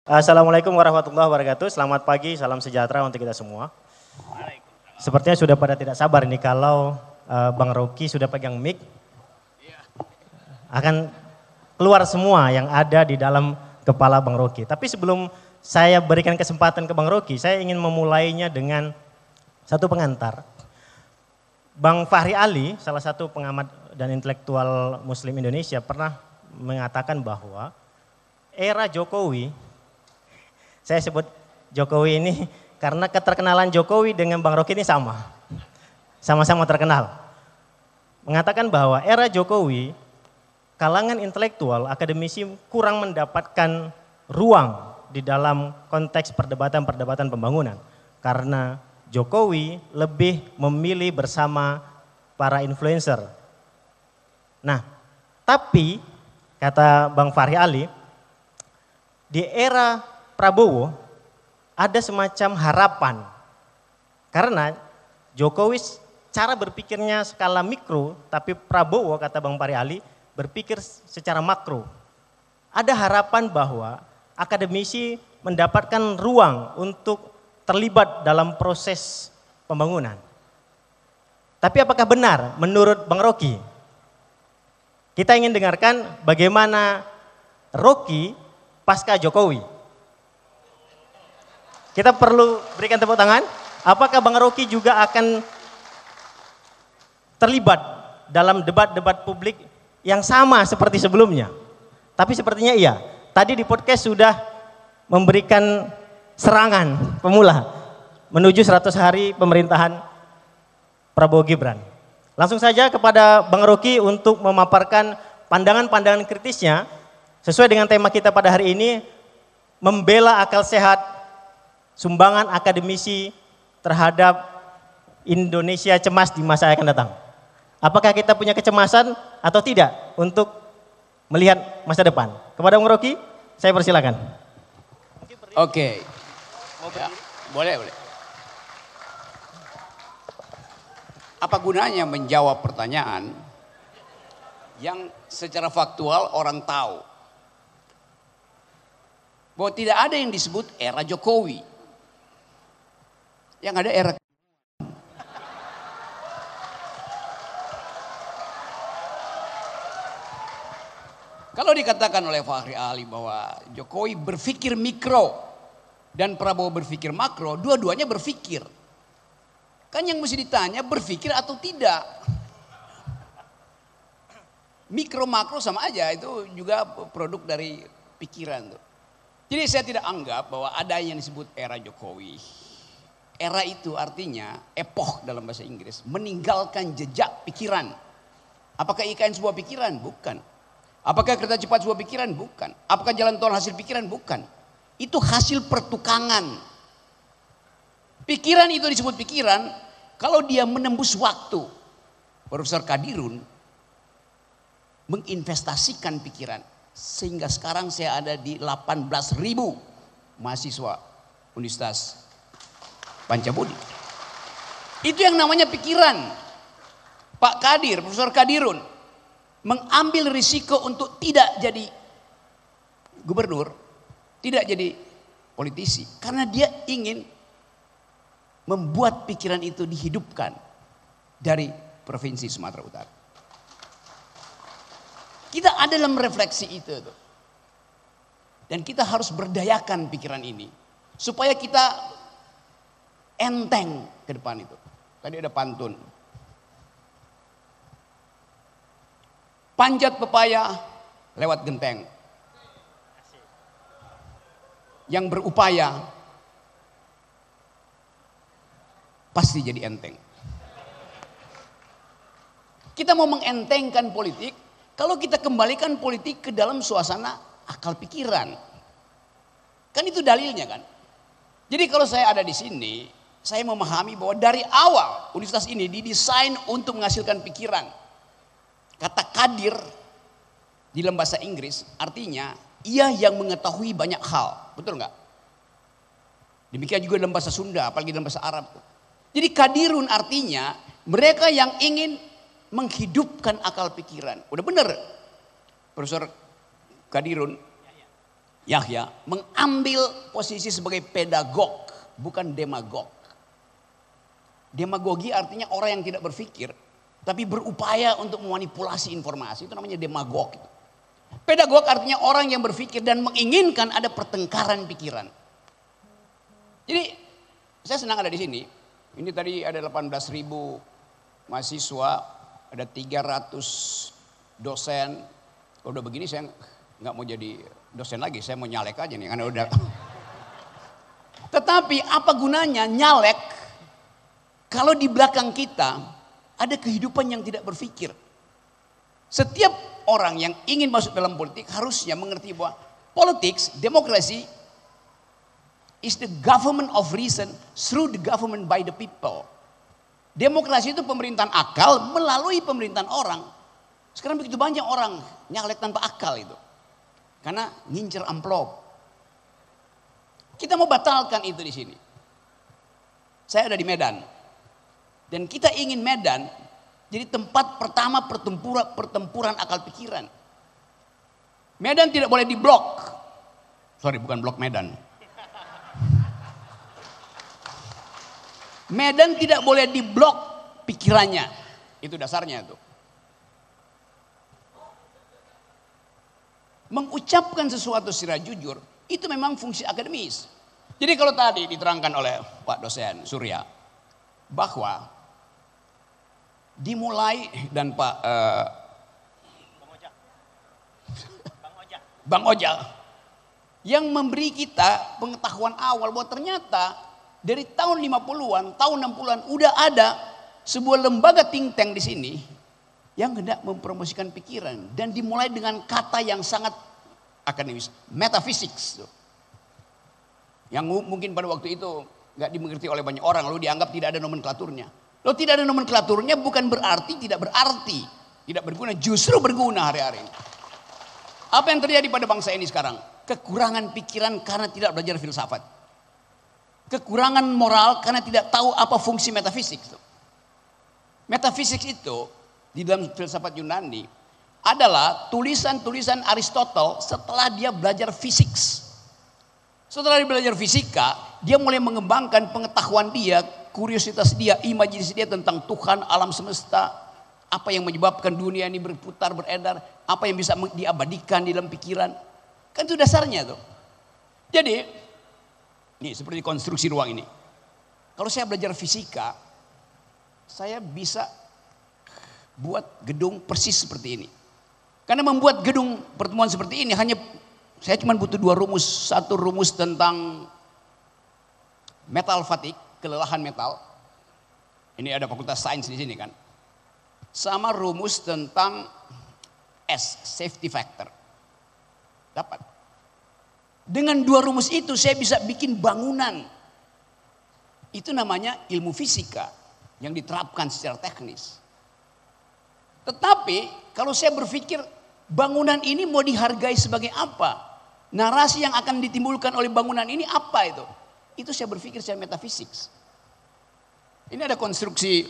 Assalamualaikum warahmatullahi wabarakatuh. Selamat pagi, salam sejahtera untuk kita semua. Sepertinya sudah pada tidak sabar nih kalau Bang Rocky sudah pegang mic. Akan keluar semua yang ada di dalam kepala Bang Rocky. Tapi sebelum saya berikan kesempatan ke Bang Rocky, saya ingin memulainya dengan satu pengantar. Bang Fahri Ali, salah satu pengamat dan intelektual Muslim Indonesia, pernah mengatakan bahwa era Jokowi, saya sebut Jokowi ini karena keterkenalan Jokowi dengan Bang Rocky ini sama-sama terkenal. Mengatakan bahwa era Jokowi, kalangan intelektual, akademisi kurang mendapatkan ruang di dalam konteks perdebatan-perdebatan pembangunan. Karena Jokowi lebih memilih bersama para influencer. Nah, tapi kata Bang Fahri Ali, di era Prabowo ada semacam harapan. Karena Jokowi cara berpikirnya skala mikro, tapi Prabowo kata Bang Fahri Ali berpikir secara makro. Ada harapan bahwa akademisi mendapatkan ruang untuk terlibat dalam proses pembangunan. Tapi apakah benar menurut Bang Rocky? Kita ingin dengarkan bagaimana Rocky pasca Jokowi. Kita perlu berikan tepuk tangan. Apakah Bang Rocky juga akan terlibat dalam debat-debat publik yang sama seperti sebelumnya? Tapi sepertinya iya. Tadi di podcast sudah memberikan serangan pemula menuju 100 hari pemerintahan Prabowo Gibran. Langsung saja kepada Bang Rocky untuk memaparkan pandangan-pandangan kritisnya sesuai dengan tema kita pada hari ini, membela akal sehat, sumbangan akademisi terhadap Indonesia cemas di masa yang akan datang. Apakah kita punya kecemasan atau tidak untuk melihat masa depan? Kepada Bang Rocky, saya persilakan. Oke. Ya, boleh. Apa gunanya menjawab pertanyaan yang secara faktual orang tahu bahwa tidak ada yang disebut era Jokowi, yang ada era. Kalau dikatakan oleh Fahri Ali bahwa Jokowi berpikir mikro dan Prabowo berpikir makro, dua-duanya berpikir. Kan yang mesti ditanya berpikir atau tidak. Mikro makro sama aja, itu juga produk dari pikiran tuh. Jadi saya tidak anggap bahwa ada yang disebut era Jokowi. Era itu artinya epoch dalam bahasa Inggris, meninggalkan jejak pikiran. Apakah IKN sebuah pikiran? Bukan. Apakah kereta cepat sebuah pikiran? Bukan. Apakah jalan tol hasil pikiran? Bukan. Itu hasil pertukangan. Pikiran itu disebut pikiran kalau dia menembus waktu. Profesor Kadirun menginvestasikan pikiran. Sehingga sekarang saya ada di 18.000 mahasiswa Universitas Pancabudi. Itu yang namanya pikiran. Pak Kadir, Profesor Kadirun mengambil risiko untuk tidak jadi gubernur, tidak jadi politisi, karena dia ingin membuat pikiran itu dihidupkan dari provinsi Sumatera Utara. Kita ada dalam refleksi itu. Dan kita harus berdayakan pikiran ini supaya kita enteng ke depan itu. Tadi ada pantun. Panjat pepaya lewat genteng. Yang berupaya pasti jadi enteng. Kita mau mengentengkan politik kalau kita kembalikan politik ke dalam suasana akal pikiran. Kan itu dalilnya kan. Jadi kalau saya ada di sini, saya memahami bahwa dari awal universitas ini didesain untuk menghasilkan pikiran. Kata Kadir di dalam bahasa Inggris artinya ia yang mengetahui banyak hal. Betul nggak? Demikian juga dalam bahasa Sunda, apalagi dalam bahasa Arab. Jadi Kadirun artinya mereka yang ingin menghidupkan akal pikiran. Udah bener Profesor Kadirun Yahya mengambil posisi sebagai pedagog, bukan demagog. Demagogi artinya orang yang tidak berpikir, tapi berupaya untuk memanipulasi informasi. Itu namanya demagog. Pedagog artinya orang yang berpikir dan menginginkan ada pertengkaran pikiran. Jadi saya senang ada di sini. Ini tadi ada 18.000 mahasiswa, ada 300 dosen. Kalau udah begini saya nggak mau jadi dosen lagi, saya mau nyalek aja nih karena udah. Tetapi apa gunanya nyalek kalau di belakang kita ada kehidupan yang tidak berpikir. Setiap orang yang ingin masuk dalam politik harusnya mengerti bahwa politics, demokrasi is the government of reason through the government by the people. Demokrasi itu pemerintahan akal melalui pemerintahan orang. Sekarang begitu banyak orang nyalek tanpa akal itu. Karena ngincer amplop. Kita mau batalkan itu di sini. Saya ada di Medan. Dan kita ingin Medan jadi tempat pertama pertempuran akal pikiran. Medan tidak boleh diblok. Sorry, bukan blok Medan. Medan tidak boleh diblok pikirannya. Itu dasarnya itu. Mengucapkan sesuatu secara jujur itu memang fungsi akademis. Jadi kalau tadi diterangkan oleh Pak dosen Surya bahwa dimulai dan Pak Bang Ojak yang memberi kita pengetahuan awal bahwa ternyata dari tahun 50-an, tahun 60-an udah ada sebuah lembaga think tank di sini yang hendak mempromosikan pikiran dan dimulai dengan kata yang sangat akademis, metaphysics. Yang mungkin pada waktu itu nggak dimengerti oleh banyak orang, lalu dianggap tidak ada nomenklaturnya. Lalu tidak ada nomenklaturnya bukan berarti tidak berarti, tidak berguna, justru berguna hari-hari ini. Apa yang terjadi pada bangsa ini sekarang? Kekurangan pikiran karena tidak belajar filsafat. Kekurangan moral karena tidak tahu apa fungsi metafisik. Metafisik itu di dalam filsafat Yunani adalah tulisan-tulisan Aristotle setelah dia belajar fisik. Setelah dia belajar fisika, dia mulai mengembangkan pengetahuan dia, kuriositas dia, imajinasi dia tentang Tuhan, alam semesta, apa yang menyebabkan dunia ini berputar, beredar, apa yang bisa diabadikan di dalam pikiran. Kan itu dasarnya tuh. Jadi, nih seperti konstruksi ruang ini. Kalau saya belajar fisika, saya bisa buat gedung persis seperti ini. Karena membuat gedung pertemuan seperti ini hanya saya cuma butuh dua rumus. Satu rumus tentang metal fatigue, kelelahan metal. Ini ada fakultas sains di sini kan. Sama rumus tentang S, safety factor. Dapat. Dengan dua rumus itu saya bisa bikin bangunan. Itu namanya ilmu fisika yang diterapkan secara teknis. Tetapi kalau saya berpikir bangunan ini mau dihargai sebagai apa? Narasi yang akan ditimbulkan oleh bangunan ini apa itu? Itu saya berpikir secara metafisik. Ini ada konstruksi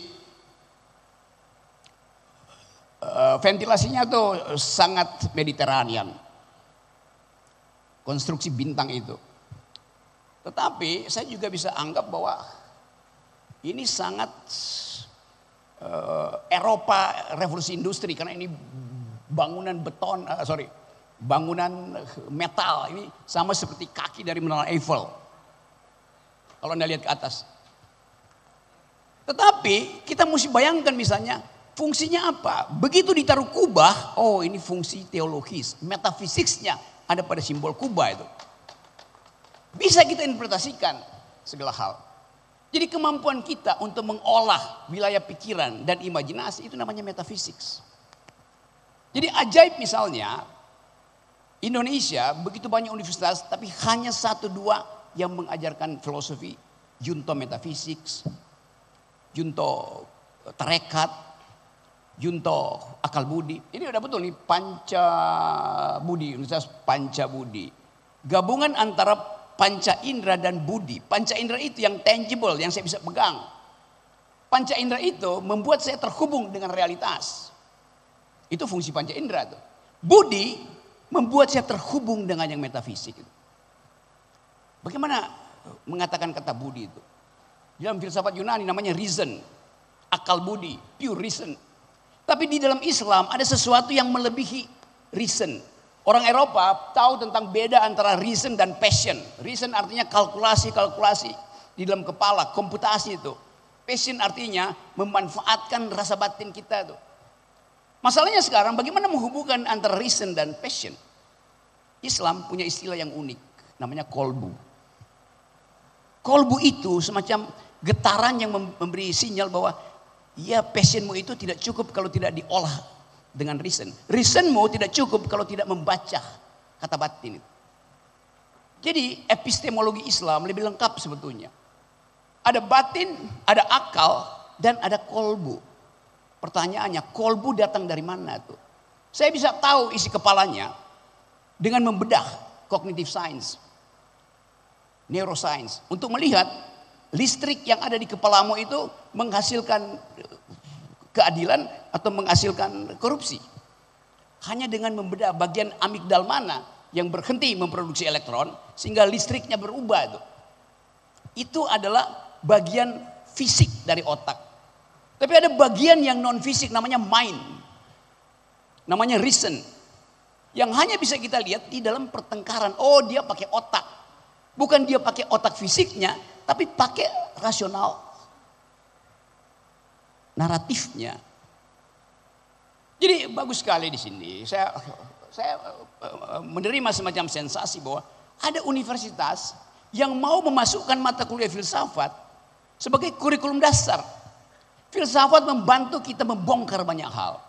ventilasinya tuh sangat Mediterranean. Konstruksi bintang itu. Tetapi saya juga bisa anggap bahwa ini sangat Eropa revolusi industri karena ini bangunan beton, bangunan metal ini sama seperti kaki dari Menara Eiffel. Kalau Anda lihat ke atas. Tetapi kita mesti bayangkan misalnya fungsinya apa? Begitu ditaruh kubah, oh ini fungsi teologis, metafisiknya ada pada simbol kubah itu. Bisa kita interpretasikan segala hal. Jadi kemampuan kita untuk mengolah wilayah pikiran dan imajinasi itu namanya metafisik. Jadi ajaib misalnya Indonesia begitu banyak universitas tapi hanya 1-2 yang mengajarkan filosofi, junto metafisik, junto tarekat, junto akal budi. Ini udah betul nih Panca Budi, Universitas Panca Budi. Gabungan antara panca indera dan budi. Panca indera itu yang tangible, yang saya bisa pegang. Panca indera itu membuat saya terhubung dengan realitas. Itu fungsi panca indera tuh. Budi membuat saya terhubung dengan yang metafisik. Bagaimana mengatakan kata budi itu? Di dalam filsafat Yunani namanya reason, akal budi, pure reason. Tapi di dalam Islam ada sesuatu yang melebihi reason. Orang Eropa tahu tentang beda antara reason dan passion. Reason artinya kalkulasi di dalam kepala, komputasi itu. Passion artinya memanfaatkan rasa batin kita itu. Masalahnya sekarang bagaimana menghubungkan antara reason dan passion? Islam punya istilah yang unik, namanya kolbu. Kolbu itu semacam getaran yang memberi sinyal bahwa ya passionmu itu tidak cukup kalau tidak diolah dengan reason. Reasonmu tidak cukup kalau tidak membaca kata batin itu. Jadi epistemologi Islam lebih lengkap sebetulnya. Ada batin, ada akal, dan ada kolbu. Pertanyaannya, kolbu datang dari mana tuh? Saya bisa tahu isi kepalanya dengan membedah cognitive science, neuroscience, untuk melihat listrik yang ada di kepalamu itu menghasilkan keadilan atau menghasilkan korupsi. Hanya dengan membedah bagian amigdal mana yang berhenti memproduksi elektron sehingga listriknya berubah itu. Itu adalah bagian fisik dari otak. Tapi ada bagian yang non fisik namanya mind. Namanya reason. Yang hanya bisa kita lihat di dalam pertengkaran. Oh, dia pakai otak. Bukan dia pakai otak fisiknya, tapi pakai rasional naratifnya. Jadi bagus sekali di sini. Saya menerima semacam sensasi bahwa ada universitas yang mau memasukkan mata kuliah filsafat sebagai kurikulum dasar. Filsafat membantu kita membongkar banyak hal.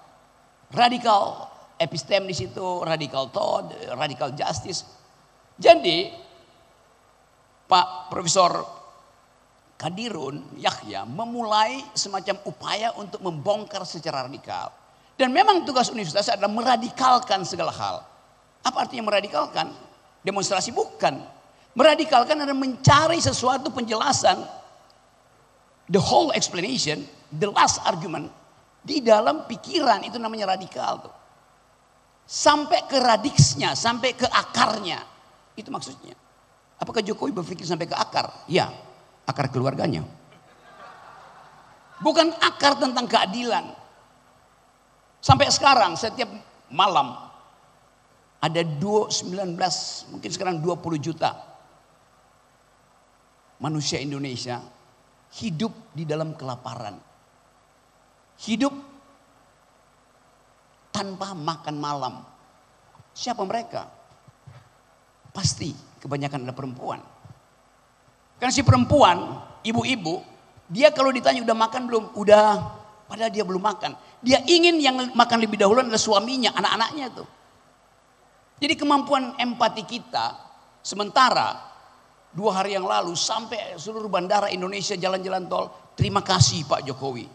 Radikal episteme di situ, radikal thought, radikal justice. Jadi Pak Profesor Kadirun Yahya memulai semacam upaya untuk membongkar secara radikal. Dan memang tugas universitas adalah meradikalkan segala hal. Apa artinya meradikalkan? Demonstrasi bukan. Meradikalkan adalah mencari sesuatu penjelasan, the whole explanation, the last argument, di dalam pikiran, itu namanya radikal tuh. Sampai ke radiksnya, sampai ke akarnya. Itu maksudnya. Apakah Jokowi berpikir sampai ke akar? Ya. Akar keluarganya. Bukan akar tentang keadilan. Sampai sekarang setiap malam ada 19, mungkin sekarang 20 juta manusia Indonesia hidup di dalam kelaparan. Hidup tanpa makan malam. Siapa mereka? Pasti kebanyakan ada perempuan. Karena si perempuan, ibu-ibu, dia kalau ditanya udah makan belum? Udah, padahal dia belum makan. Dia ingin yang makan lebih dahulu adalah suaminya, anak-anaknya tuh. Jadi kemampuan empati kita, sementara 2 hari yang lalu sampai seluruh bandara Indonesia jalan-jalan tol, terima kasih Pak Jokowi.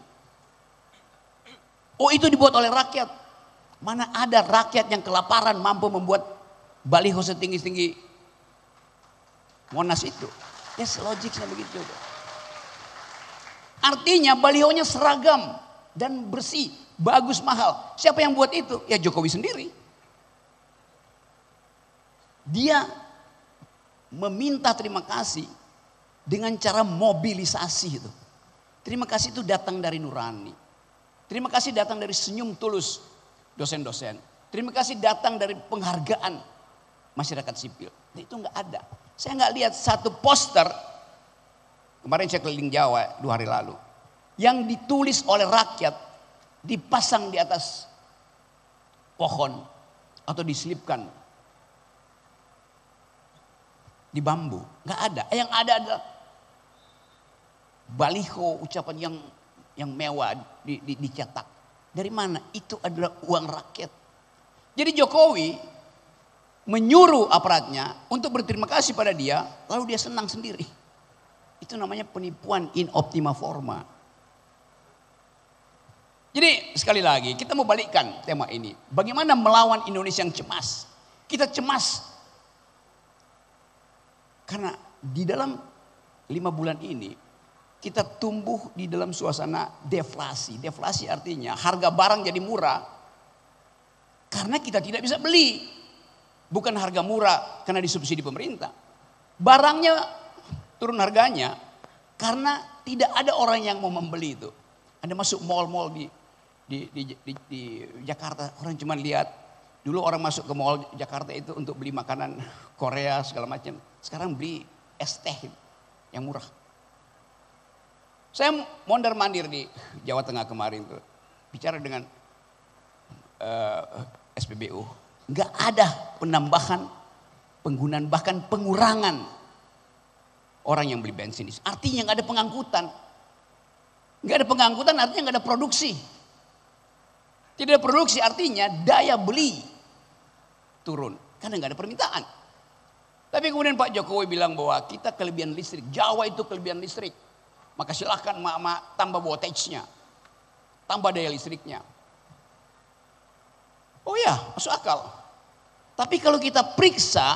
Oh, itu dibuat oleh rakyat. Mana ada rakyat yang kelaparan mampu membuat baliho setinggi-tinggi Monas itu. Yes, logiknya begitu. Artinya balihonya seragam dan bersih, bagus, mahal. Siapa yang buat itu? Ya Jokowi sendiri. Dia meminta terima kasih dengan cara mobilisasi itu. Terima kasih itu datang dari nurani. Terima kasih datang dari senyum tulus dosen-dosen. Terima kasih datang dari penghargaan masyarakat sipil. Itu nggak ada. Saya nggak lihat satu poster, kemarin saya keliling Jawa 2 hari lalu, yang ditulis oleh rakyat, dipasang di atas pohon atau diselipkan di bambu. Nggak ada. Yang ada adalah baliho, ucapan yang mewah dicetak. Dari mana? Itu adalah uang rakyat. Jadi Jokowi menyuruh aparatnya untuk berterima kasih pada dia, lalu dia senang sendiri. Itu namanya penipuan in optima forma. Jadi sekali lagi kita mau balikkan tema ini. Bagaimana melawan Indonesia yang cemas? Kita cemas karena di dalam 5 bulan ini kita tumbuh di dalam suasana deflasi. Deflasi artinya harga barang jadi murah karena kita tidak bisa beli. Bukan harga murah karena disubsidi pemerintah. Barangnya turun harganya karena tidak ada orang yang mau membeli itu. Anda masuk mall-mall di Jakarta, orang cuma lihat. Dulu orang masuk ke mall Jakarta itu untuk beli makanan Korea segala macam. Sekarang beli es teh yang murah. Saya mondar-mandir di Jawa Tengah kemarin tuh, bicara dengan SPBU, nggak ada penambahan penggunaan, bahkan pengurangan orang yang beli bensin. Artinya nggak ada pengangkutan, nggak ada pengangkutan artinya nggak ada produksi. Tidak ada produksi artinya daya beli turun karena nggak ada permintaan. Tapi kemudian Pak Jokowi bilang bahwa kita kelebihan listrik, Jawa itu kelebihan listrik. Maka silahkan mak-mak tambah voltage-nya, tambah daya listriknya. Oh ya, masuk akal. Tapi kalau kita periksa,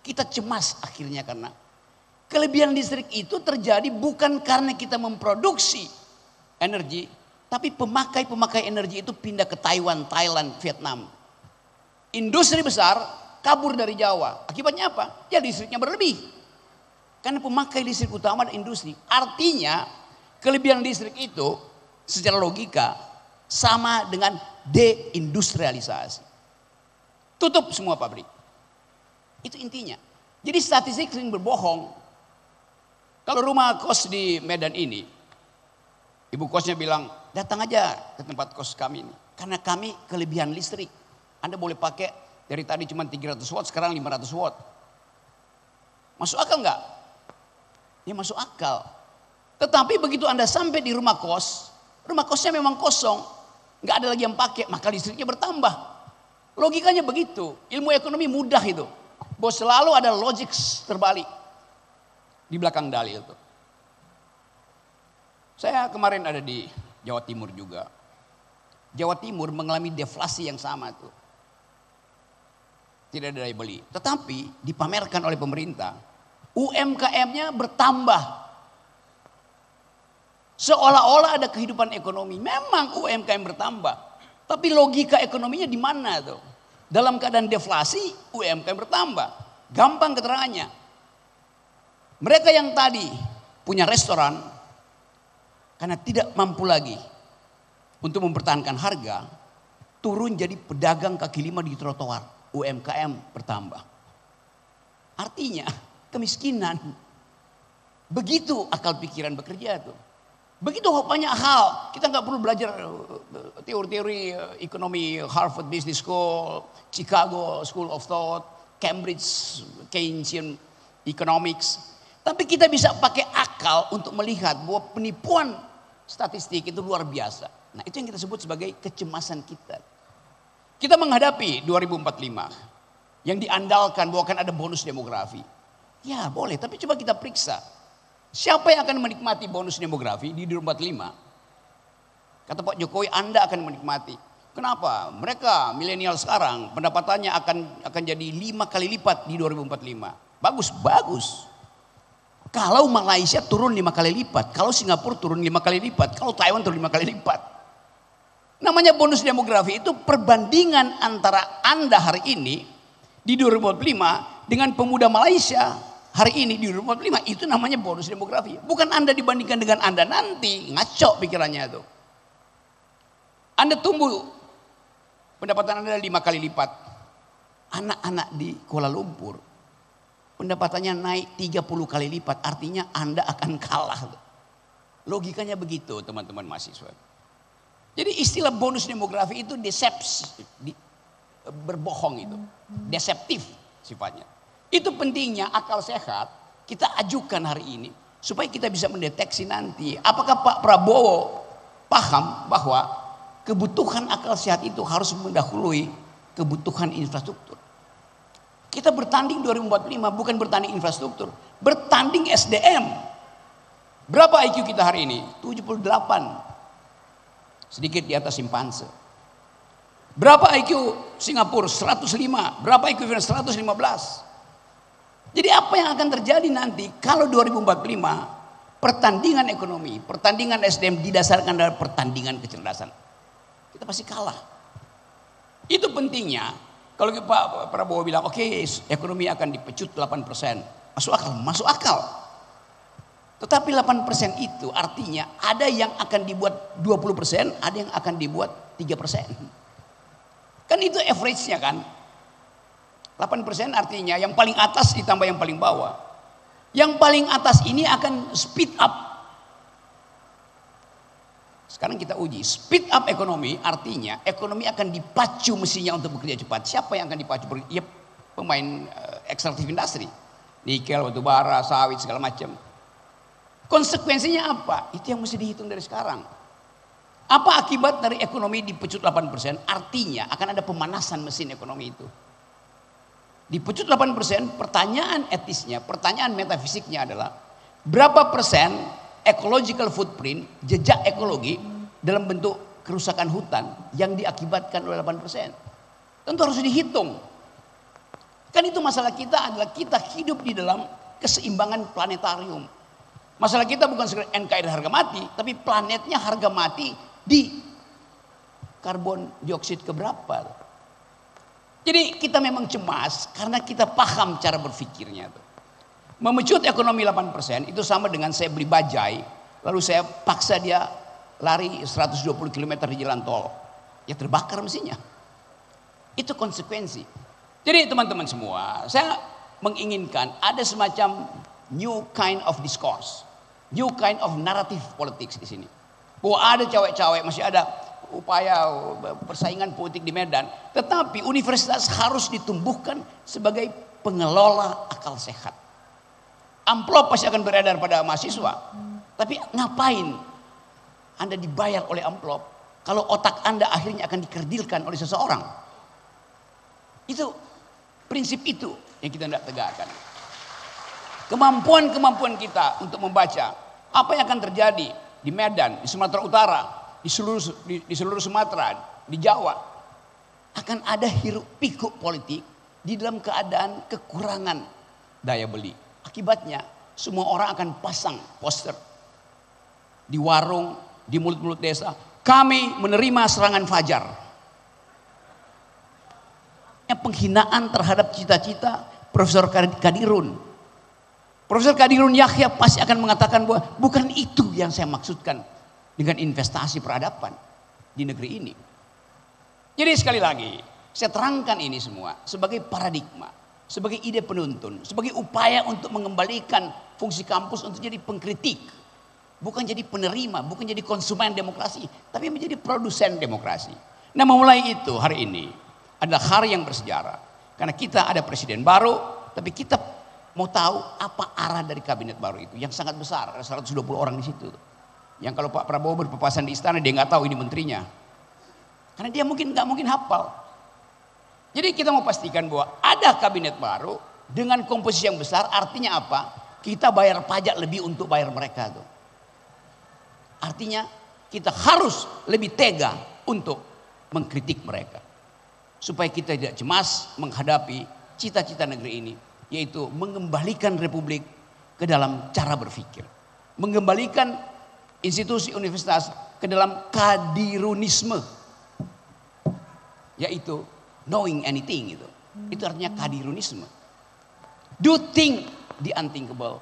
kita cemas akhirnya karena kelebihan listrik itu terjadi bukan karena kita memproduksi energi, tapi pemakai energi itu pindah ke Taiwan, Thailand, Vietnam. Industri besar kabur dari Jawa. Akibatnya apa? Ya listriknya berlebih. Karena pemakai listrik utama adalah industri. Artinya kelebihan listrik itu secara logika sama dengan deindustrialisasi. Tutup semua pabrik. Itu intinya. Jadi statistik sering berbohong. Kalau rumah kos di Medan ini, ibu kosnya bilang, datang aja ke tempat kos kami ini. Karena kami kelebihan listrik. Anda boleh pakai dari tadi cuma 300 watt, sekarang 500 watt. Masuk akal enggak? Ya masuk akal. Tetapi begitu Anda sampai di rumah kosnya memang kosong. Nggak ada lagi yang pakai, maka listriknya bertambah. Logikanya begitu. Ilmu ekonomi mudah itu. Bahwa selalu ada logik terbalik. Di belakang dalil itu. Saya kemarin ada di Jawa Timur juga. Jawa Timur mengalami deflasi yang sama tuh. Tidak ada daya beli. Tetapi dipamerkan oleh pemerintah. UMKM-nya bertambah. Seolah-olah ada kehidupan ekonomi. Memang UMKM bertambah. Tapi logika ekonominya di mana tuh? Dalam keadaan deflasi, UMKM bertambah. Gampang keterangannya. Mereka yang tadi punya restoran, karena tidak mampu lagi untuk mempertahankan harga, turun jadi pedagang kaki lima di trotoar. UMKM bertambah. Artinya kemiskinan. Begitu akal pikiran bekerja tuh. Begitu banyak hal. Kita nggak perlu belajar teori-teori ekonomi Harvard Business School, Chicago School of Thought, Cambridge Keynesian Economics. Tapi kita bisa pakai akal untuk melihat bahwa penipuan statistik itu luar biasa. Nah itu yang kita sebut sebagai kecemasan kita. Kita menghadapi 2045 yang diandalkan bahwa akan ada bonus demografi. Ya boleh, tapi coba kita periksa. Siapa yang akan menikmati bonus demografi di 2045? Kata Pak Jokowi, Anda akan menikmati. Kenapa? Mereka milenial sekarang pendapatannya akan jadi 5 kali lipat di 2045. Bagus. Kalau Malaysia turun 5 kali lipat, kalau Singapura turun 5 kali lipat, kalau Taiwan turun 5 kali lipat. Namanya bonus demografi itu perbandingan antara Anda hari ini di 2045 dengan pemuda Malaysia hari ini di 2045, itu namanya bonus demografi. Bukan Anda dibandingkan dengan Anda nanti, ngaco pikirannya itu. Anda tumbuh, pendapatan Anda 5 kali lipat. Anak-anak di Kuala Lumpur, pendapatannya naik 30 kali lipat, artinya Anda akan kalah. Logikanya begitu teman-teman mahasiswa. Jadi istilah bonus demografi itu berbohong itu, deceptif sifatnya. Itu pentingnya akal sehat kita ajukan hari ini supaya kita bisa mendeteksi nanti apakah Pak Prabowo paham bahwa kebutuhan akal sehat itu harus mendahului kebutuhan infrastruktur. Kita bertanding 2045 bukan bertanding infrastruktur, bertanding SDM. Berapa IQ kita hari ini? 78. Sedikit di atas simpanse. Berapa IQ Singapura? 105. Berapa IQ Vietnam? 115. Jadi apa yang akan terjadi nanti kalau 2045 pertandingan ekonomi, pertandingan SDM didasarkan dari pertandingan kecerdasan. Kita pasti kalah. Itu pentingnya Kalau Pak Prabowo bilang, oke, ekonomi akan dipecut 8%. Masuk akal, masuk akal. Tetapi 8% itu artinya ada yang akan dibuat 20%, ada yang akan dibuat 3%. Kan itu average-nya kan. 8% artinya yang paling atas ditambah yang paling bawah. Yang paling atas ini akan speed up. Sekarang kita uji, speed up ekonomi artinya ekonomi akan dipacu mesinnya untuk bekerja cepat. Siapa yang akan dipacu? Ya pemain ekstraktif industri, nikel, batu bara, sawit, segala macam. Konsekuensinya apa? Itu yang mesti dihitung dari sekarang. Apa akibat dari ekonomi dipecut 8%? Artinya akan ada pemanasan mesin ekonomi itu. Dipecut 8%, pertanyaan etisnya, pertanyaan metafisiknya adalah berapa persen ecological footprint, jejak ekologi dalam bentuk kerusakan hutan yang diakibatkan oleh 8%. Tentu harus dihitung. Kan itu masalah kita adalah kita hidup di dalam keseimbangan planetarium. Masalah kita bukan sekedar NKRI harga mati, tapi planetnya harga mati di karbon dioksida keberapa. Jadi kita memang cemas karena kita paham cara berpikirnya. Memecut ekonomi 8% itu sama dengan saya beli bajai, lalu saya paksa dia lari 120 km di jalan tol. Ya terbakar mesinnya. Itu konsekuensi. Jadi teman-teman semua, saya menginginkan ada semacam new kind of discourse, new kind of narrative politics di sini. Bahwa ada cewek-cewek, masih ada upaya persaingan politik di Medan, tetapi universitas harus ditumbuhkan sebagai pengelola akal sehat. Amplop pasti akan beredar pada mahasiswa, tapi ngapain Anda dibayar oleh amplop kalau otak Anda akhirnya akan dikerdilkan oleh seseorang? Itu prinsip itu yang kita tidak tegakkan. Kemampuan kita untuk membaca apa yang akan terjadi di Medan, di Sumatera Utara, di seluruh Sumatera, di Jawa, akan ada hiruk pikuk politik di dalam keadaan kekurangan daya beli. Akibatnya semua orang akan pasang poster di warung, di mulut-mulut desa, kami menerima serangan fajar. Penghinaan terhadap cita-cita Profesor Kadirun. Profesor Kadirun Yahya pasti akan mengatakan bahwa bukan itu yang saya maksudkan dengan investasi peradaban di negeri ini. Jadi sekali lagi, saya terangkan ini semua sebagai paradigma, sebagai ide penuntun, sebagai upaya untuk mengembalikan fungsi kampus untuk jadi pengkritik. Bukan jadi penerima, bukan jadi konsumen demokrasi, tapi menjadi produsen demokrasi. Nah, memulai itu hari ini adalah hari yang bersejarah. Karena kita ada presiden baru, tapi kita mau tahu apa arah dari kabinet baru itu. Yang sangat besar, ada 120 orang di situ. Yang kalau Pak Prabowo berpapasan di istana, dia nggak tahu ini menterinya. Karena dia nggak mungkin hafal. Jadi kita mau pastikan bahwa ada kabinet baru dengan komposisi yang besar, artinya apa? Kita bayar pajak lebih untuk bayar mereka tuh. Artinya kita harus lebih tega untuk mengkritik mereka. Supaya kita tidak cemas menghadapi cita-cita negeri ini. Yaitu mengembalikan republik ke dalam cara berpikir. Mengembalikan institusi universitas ke dalam kadirunisme. Yaitu knowing anything itu. Itu artinya kadirunisme. Do think the unthinkable.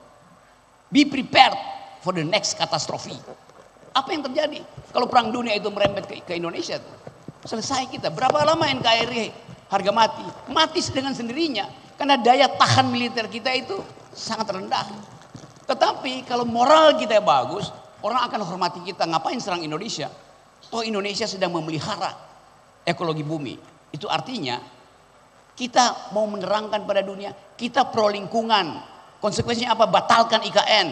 Be prepared for the next catastrophe. Apa yang terjadi kalau perang dunia itu merembet ke Indonesia tuh? Selesai kita. Berapa lama NKRI harga mati? Mati dengan sendirinya. Karena daya tahan militer kita itu sangat rendah. Tetapi kalau moral kita bagus, orang akan hormati kita. Ngapain serang Indonesia? Toh Indonesia sedang memelihara ekologi bumi. Itu artinya kita mau menerangkan pada dunia, kita pro lingkungan. Konsekuensinya apa? Batalkan IKN.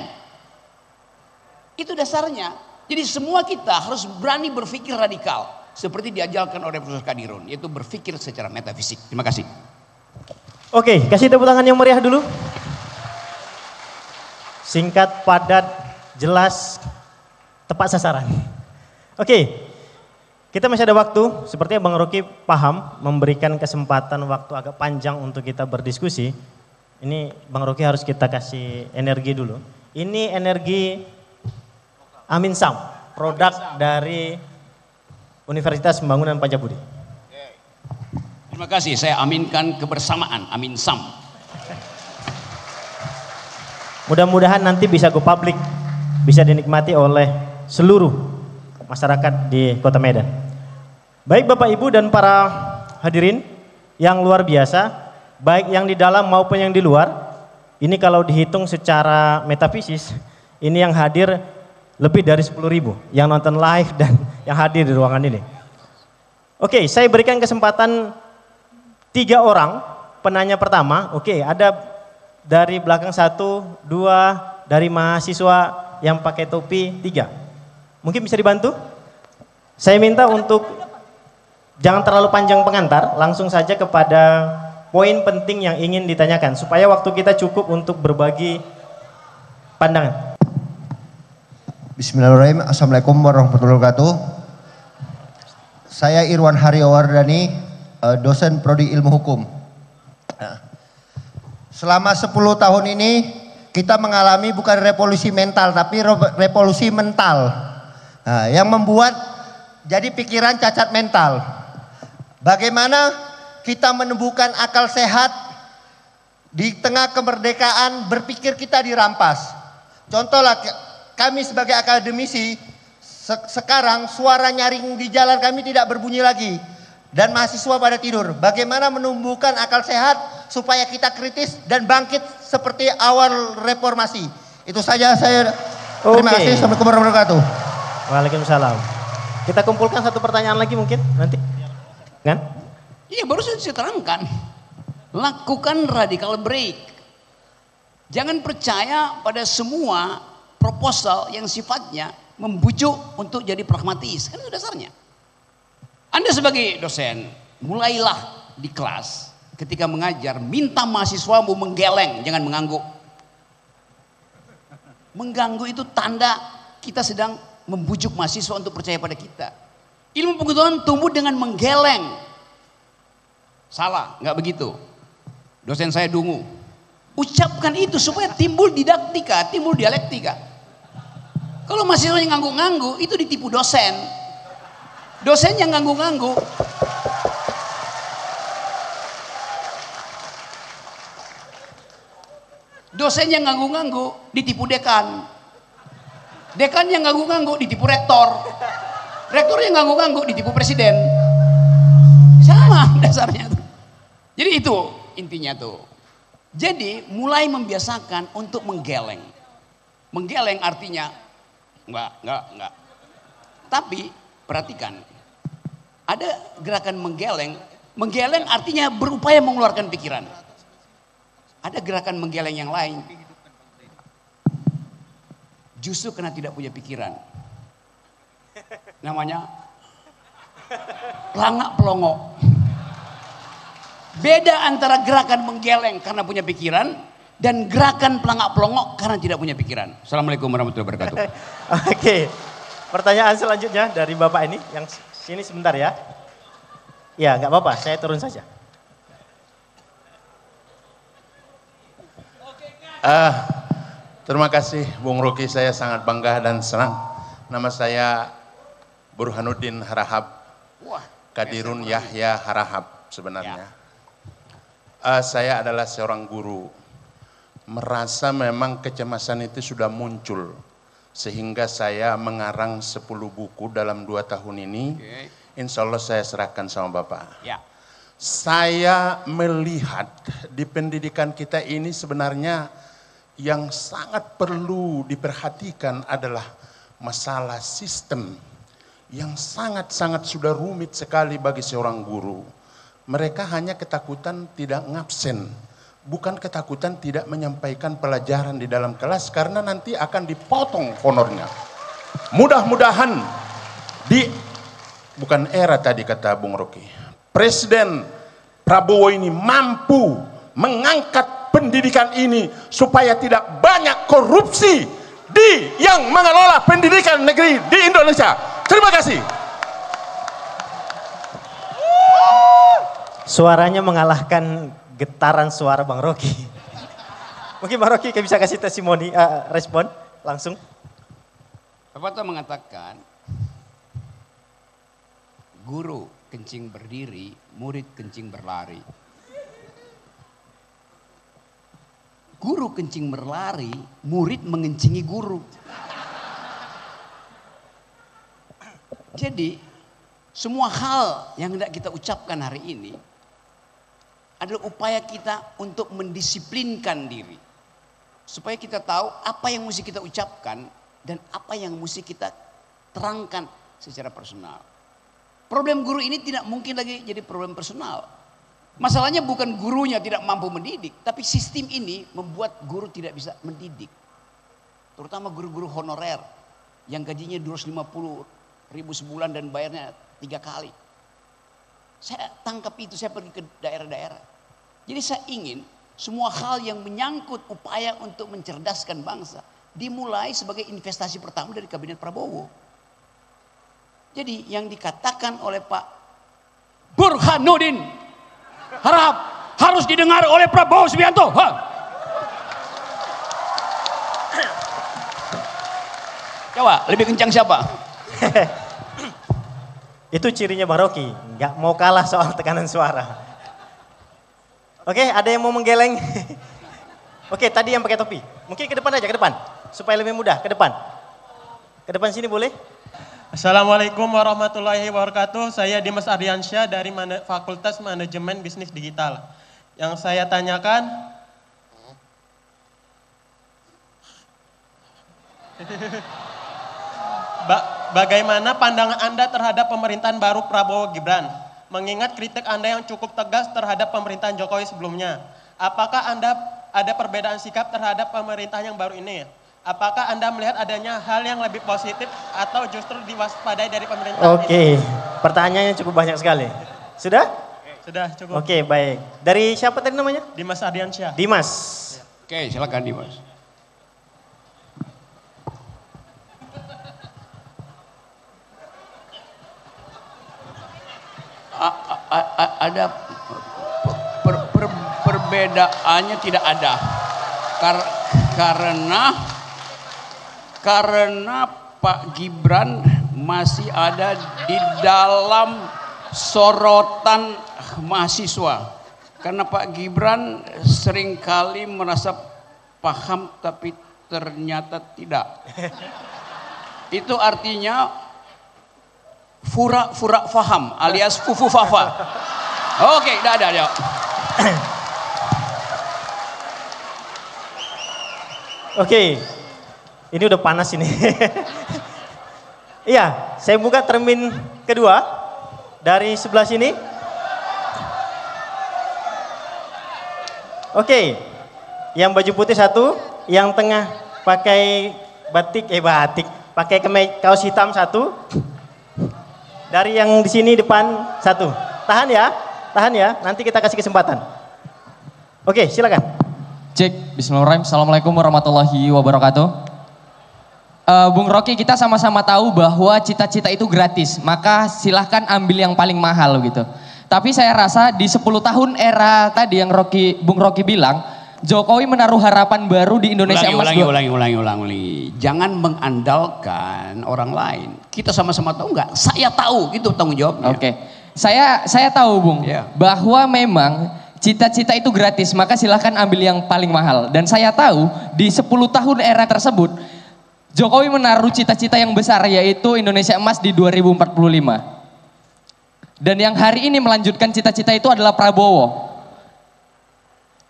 Itu dasarnya. Jadi semua kita harus berani berpikir radikal. Seperti diajarkan oleh Profesor Kadirun. Yaitu berpikir secara metafisik. Terima kasih. Oke, kasih tepuk tangan yang meriah dulu. Singkat, padat, jelas, tepat sasaran. Oke, kita masih ada waktu. Sepertinya Bang Rocky paham memberikan kesempatan waktu agak panjang untuk kita berdiskusi. Ini Bang Rocky harus kita kasih energi dulu. Ini energi Amin Sam, produk dari Universitas Pembangunan Pancabudi. Terima kasih, saya aminkan kebersamaan, amin sam. Mudah-mudahan nanti bisa go public, bisa dinikmati oleh seluruh masyarakat di Kota Medan. Baik Bapak Ibu dan para hadirin yang luar biasa, baik yang di dalam maupun yang di luar, ini kalau dihitung secara metafisis, ini yang hadir lebih dari 10.000 yang nonton live dan yang hadir di ruangan ini. Oke, saya berikan kesempatan 3 orang penanya pertama. Oke, ada dari belakang 1, 2, dari mahasiswa yang pakai topi 3. Mungkin bisa dibantu? Saya minta untuk jangan terlalu panjang pengantar, langsung saja kepada poin penting yang ingin ditanyakan supaya waktu kita cukup untuk berbagi pandangan. Bismillahirrahmanirrahim. Assalamualaikum warahmatullahi wabarakatuh. Saya Irwan Haryawardani, dosen Prodi Ilmu Hukum. Selama 10 tahun ini kita mengalami bukan revolusi mental tapi revolusi mental. Yang membuat jadi pikiran cacat mental. Bagaimana kita menemukan akal sehat di tengah kemerdekaan berpikir kita dirampas. Contohlah kami sebagai akademisi sekarang suara nyaring di jalan kami tidak berbunyi lagi. Dan mahasiswa pada tidur. Bagaimana menumbuhkan akal sehat supaya kita kritis dan bangkit seperti awal reformasi. Itu saja saya. Terima kasih. Assalamualaikum warahmatullahi wabarakatuh. Waalaikumsalam. Kita kumpulkan satu pertanyaan lagi mungkin nanti. Kan? Iya, baru saya terangkan. Lakukan radical break. Jangan percaya pada semua proposal yang sifatnya membujuk untuk jadi pragmatis. Kan itu dasarnya. Anda sebagai dosen, mulailah di kelas ketika mengajar, minta mahasiswamu menggeleng, jangan mengangguk. Mengganggu itu tanda kita sedang membujuk mahasiswa untuk percaya pada kita. Ilmu pengetahuan tumbuh dengan menggeleng. Salah, nggak begitu. Dosen saya Dungu. Ucapkan itu supaya timbul didaktika, timbul dialektika. Kalau mahasiswa yang ngangguk-ngangguk, itu ditipu dosen. Dosen yang ngangguk-ngangguk. Dosen yang ngangguk-ngangguk, ditipu dekan. Dekan yang ngangguk-ngangguk, ditipu rektor. Rektor yang ngangguk-ngangguk, ditipu presiden. Sama dasarnya. Jadi itu intinya tuh. Jadi mulai membiasakan untuk menggeleng. Menggeleng artinya enggak. Tapi perhatikan, ada gerakan menggeleng. Menggeleng artinya berupaya mengeluarkan pikiran. Ada gerakan menggeleng yang lain. Justru karena tidak punya pikiran. Namanya pelangak pelongok. Beda antara gerakan menggeleng karena punya pikiran dan gerakan pelangak pelongok karena tidak punya pikiran. Assalamualaikum warahmatullahi wabarakatuh. Oke, pertanyaan selanjutnya dari Bapak ini, yang sini sebentar ya. Ya, nggak apa-apa, saya turun saja. Terima kasih Bung Rocky, saya sangat bangga dan senang. Nama saya Burhanuddin Harahap, Kadirun Yahya Harahap sebenarnya. Saya adalah seorang guru, merasa memang kecemasan itu sudah muncul. Sehingga saya mengarang 10 buku dalam 2 tahun ini. Insya Allah saya serahkan sama Bapak. Ya. Saya melihat di pendidikan kita ini sebenarnya yang sangat perlu diperhatikan adalah masalah sistem yang sangat-sangat sudah rumit sekali bagi seorang guru. Mereka hanya ketakutan tidak ngabsen, bukan ketakutan tidak menyampaikan pelajaran di dalam kelas karena nanti akan dipotong honornya. Mudah-mudahan bukan era tadi kata Bung Rocky, Presiden Prabowo ini mampu mengangkat pendidikan ini supaya tidak banyak korupsi yang mengelola pendidikan negeri di Indonesia. Terima kasih. Suaranya mengalahkan getaran suara Bang Rocky. Mungkin Bang Rocky bisa kasih testimoni, respon langsung. Bapak tuh mengatakan guru kencing berdiri, murid kencing berlari. Guru kencing berlari, murid mengencingi guru. Jadi semua hal yang hendak kita ucapkan hari ini adalah upaya kita untuk mendisiplinkan diri. Supaya kita tahu apa yang mesti kita ucapkan dan apa yang mesti kita terangkan secara personal. Problem guru ini tidak mungkin lagi jadi problem personal. Masalahnya bukan gurunya tidak mampu mendidik, tapi sistem ini membuat guru tidak bisa mendidik. Terutama guru-guru honorer yang gajinya 250.000 sebulan dan bayarnya 3 kali. Saya tangkap itu, saya pergi ke daerah-daerah. Jadi saya ingin semua hal yang menyangkut upaya untuk mencerdaskan bangsa dimulai sebagai investasi pertama dari Kabinet Prabowo. Jadi yang dikatakan oleh Pak Burhanuddin harus didengar oleh Prabowo Subianto. Coba lebih kencang siapa? Itu cirinya Bang Rocky, nggak mau kalah soal tekanan suara. Oke, ada yang mau menggeleng? Oke, tadi yang pakai topi. Mungkin ke depan aja, ke depan. Supaya lebih mudah, ke depan. Ke depan sini boleh? Assalamualaikum warahmatullahi wabarakatuh. Saya Dimas Ardiansyah dari Fakultas Manajemen Bisnis Digital. Yang saya tanyakan, bagaimana pandangan Anda terhadap pemerintahan baru Prabowo Gibran? Mengingat kritik Anda yang cukup tegas terhadap pemerintahan Jokowi sebelumnya. Apakah Anda ada perbedaan sikap terhadap pemerintahan yang baru ini? Apakah Anda melihat adanya hal yang lebih positif atau justru diwaspadai dari pemerintah? Oke, pertanyaannya cukup banyak sekali. Sudah? Sudah cukup. Oke, baik. Dari siapa tadi namanya? Dimas Ardiansyah. Dimas. Oke, silakan Dimas. Ada perbedaannya tidak ada. Karena Pak Gibran masih ada di dalam sorotan mahasiswa. Karena Pak Gibran seringkali merasa paham tapi ternyata tidak. Itu artinya fura faham alias fufu fafa. Oke, dah. Oke, ini udah panas ini. Iya, saya buka termin kedua dari sebelah sini. Oke, yang baju putih satu, yang tengah pakai batik, pakai kaos hitam satu. Dari yang di sini depan satu. Tahan ya, nanti kita kasih kesempatan. Oke, silakan. Cek, bismillahirrahmanirrahim. Assalamualaikum warahmatullahi wabarakatuh. Bung Rocky, kita sama-sama tahu bahwa cita-cita itu gratis, maka silahkan ambil yang paling mahal gitu. Tapi saya rasa di 10 tahun era tadi yang Bung Rocky bilang, Jokowi menaruh harapan baru di Indonesia Emas. Ulangi. Jangan mengandalkan orang lain. Kita sama-sama tahu nggak? Saya tahu, itu tanggung jawabnya. Oke. Saya tahu Bung, bahwa memang cita-cita itu gratis, maka silahkan ambil yang paling mahal. Dan saya tahu di 10 tahun era tersebut, Jokowi menaruh cita-cita yang besar, yaitu Indonesia Emas di 2045. Dan yang hari ini melanjutkan cita-cita itu adalah Prabowo.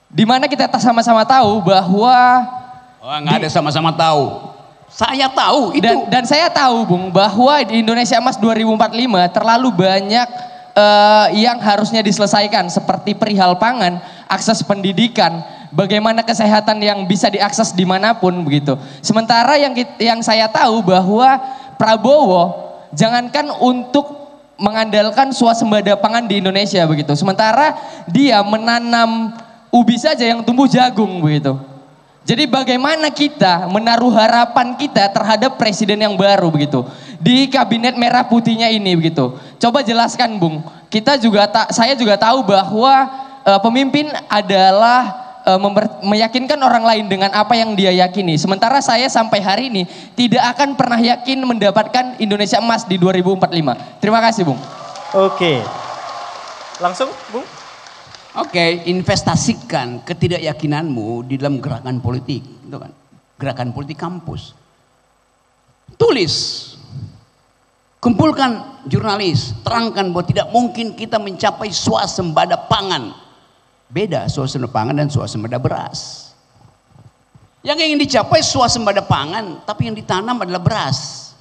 Dimana kita sama-sama tahu bahwa... nggak ada sama-sama tahu. Saya tahu itu. Dan saya tahu Bung, bahwa di Indonesia Emas 2045 terlalu banyak yang harusnya diselesaikan, seperti perihal pangan, akses pendidikan, bagaimana kesehatan yang bisa diakses dimanapun begitu. Sementara yang saya tahu bahwa Prabowo jangankan untuk mengandalkan swasembada pangan di Indonesia begitu, sementara dia menanam ubi saja yang tumbuh jagung begitu. Jadi bagaimana kita menaruh harapan kita terhadap presiden yang baru begitu di kabinet merah putihnya ini begitu. Coba jelaskan Bung. Saya juga tahu bahwa pemimpin adalah meyakinkan orang lain dengan apa yang dia yakini. Sementara saya sampai hari ini tidak akan pernah yakin mendapatkan Indonesia Emas di 2045. Terima kasih Bung. Oke. Langsung, Bung. Oke, investasikan ketidakyakinanmu di dalam gerakan politik, gitu kan? Gerakan politik kampus. Tulis, kumpulkan jurnalis, terangkan bahwa tidak mungkin kita mencapai swasembada pangan. Beda swasembada pangan dan swasembada beras. Yang ingin dicapai swasembada pangan, tapi yang ditanam adalah beras.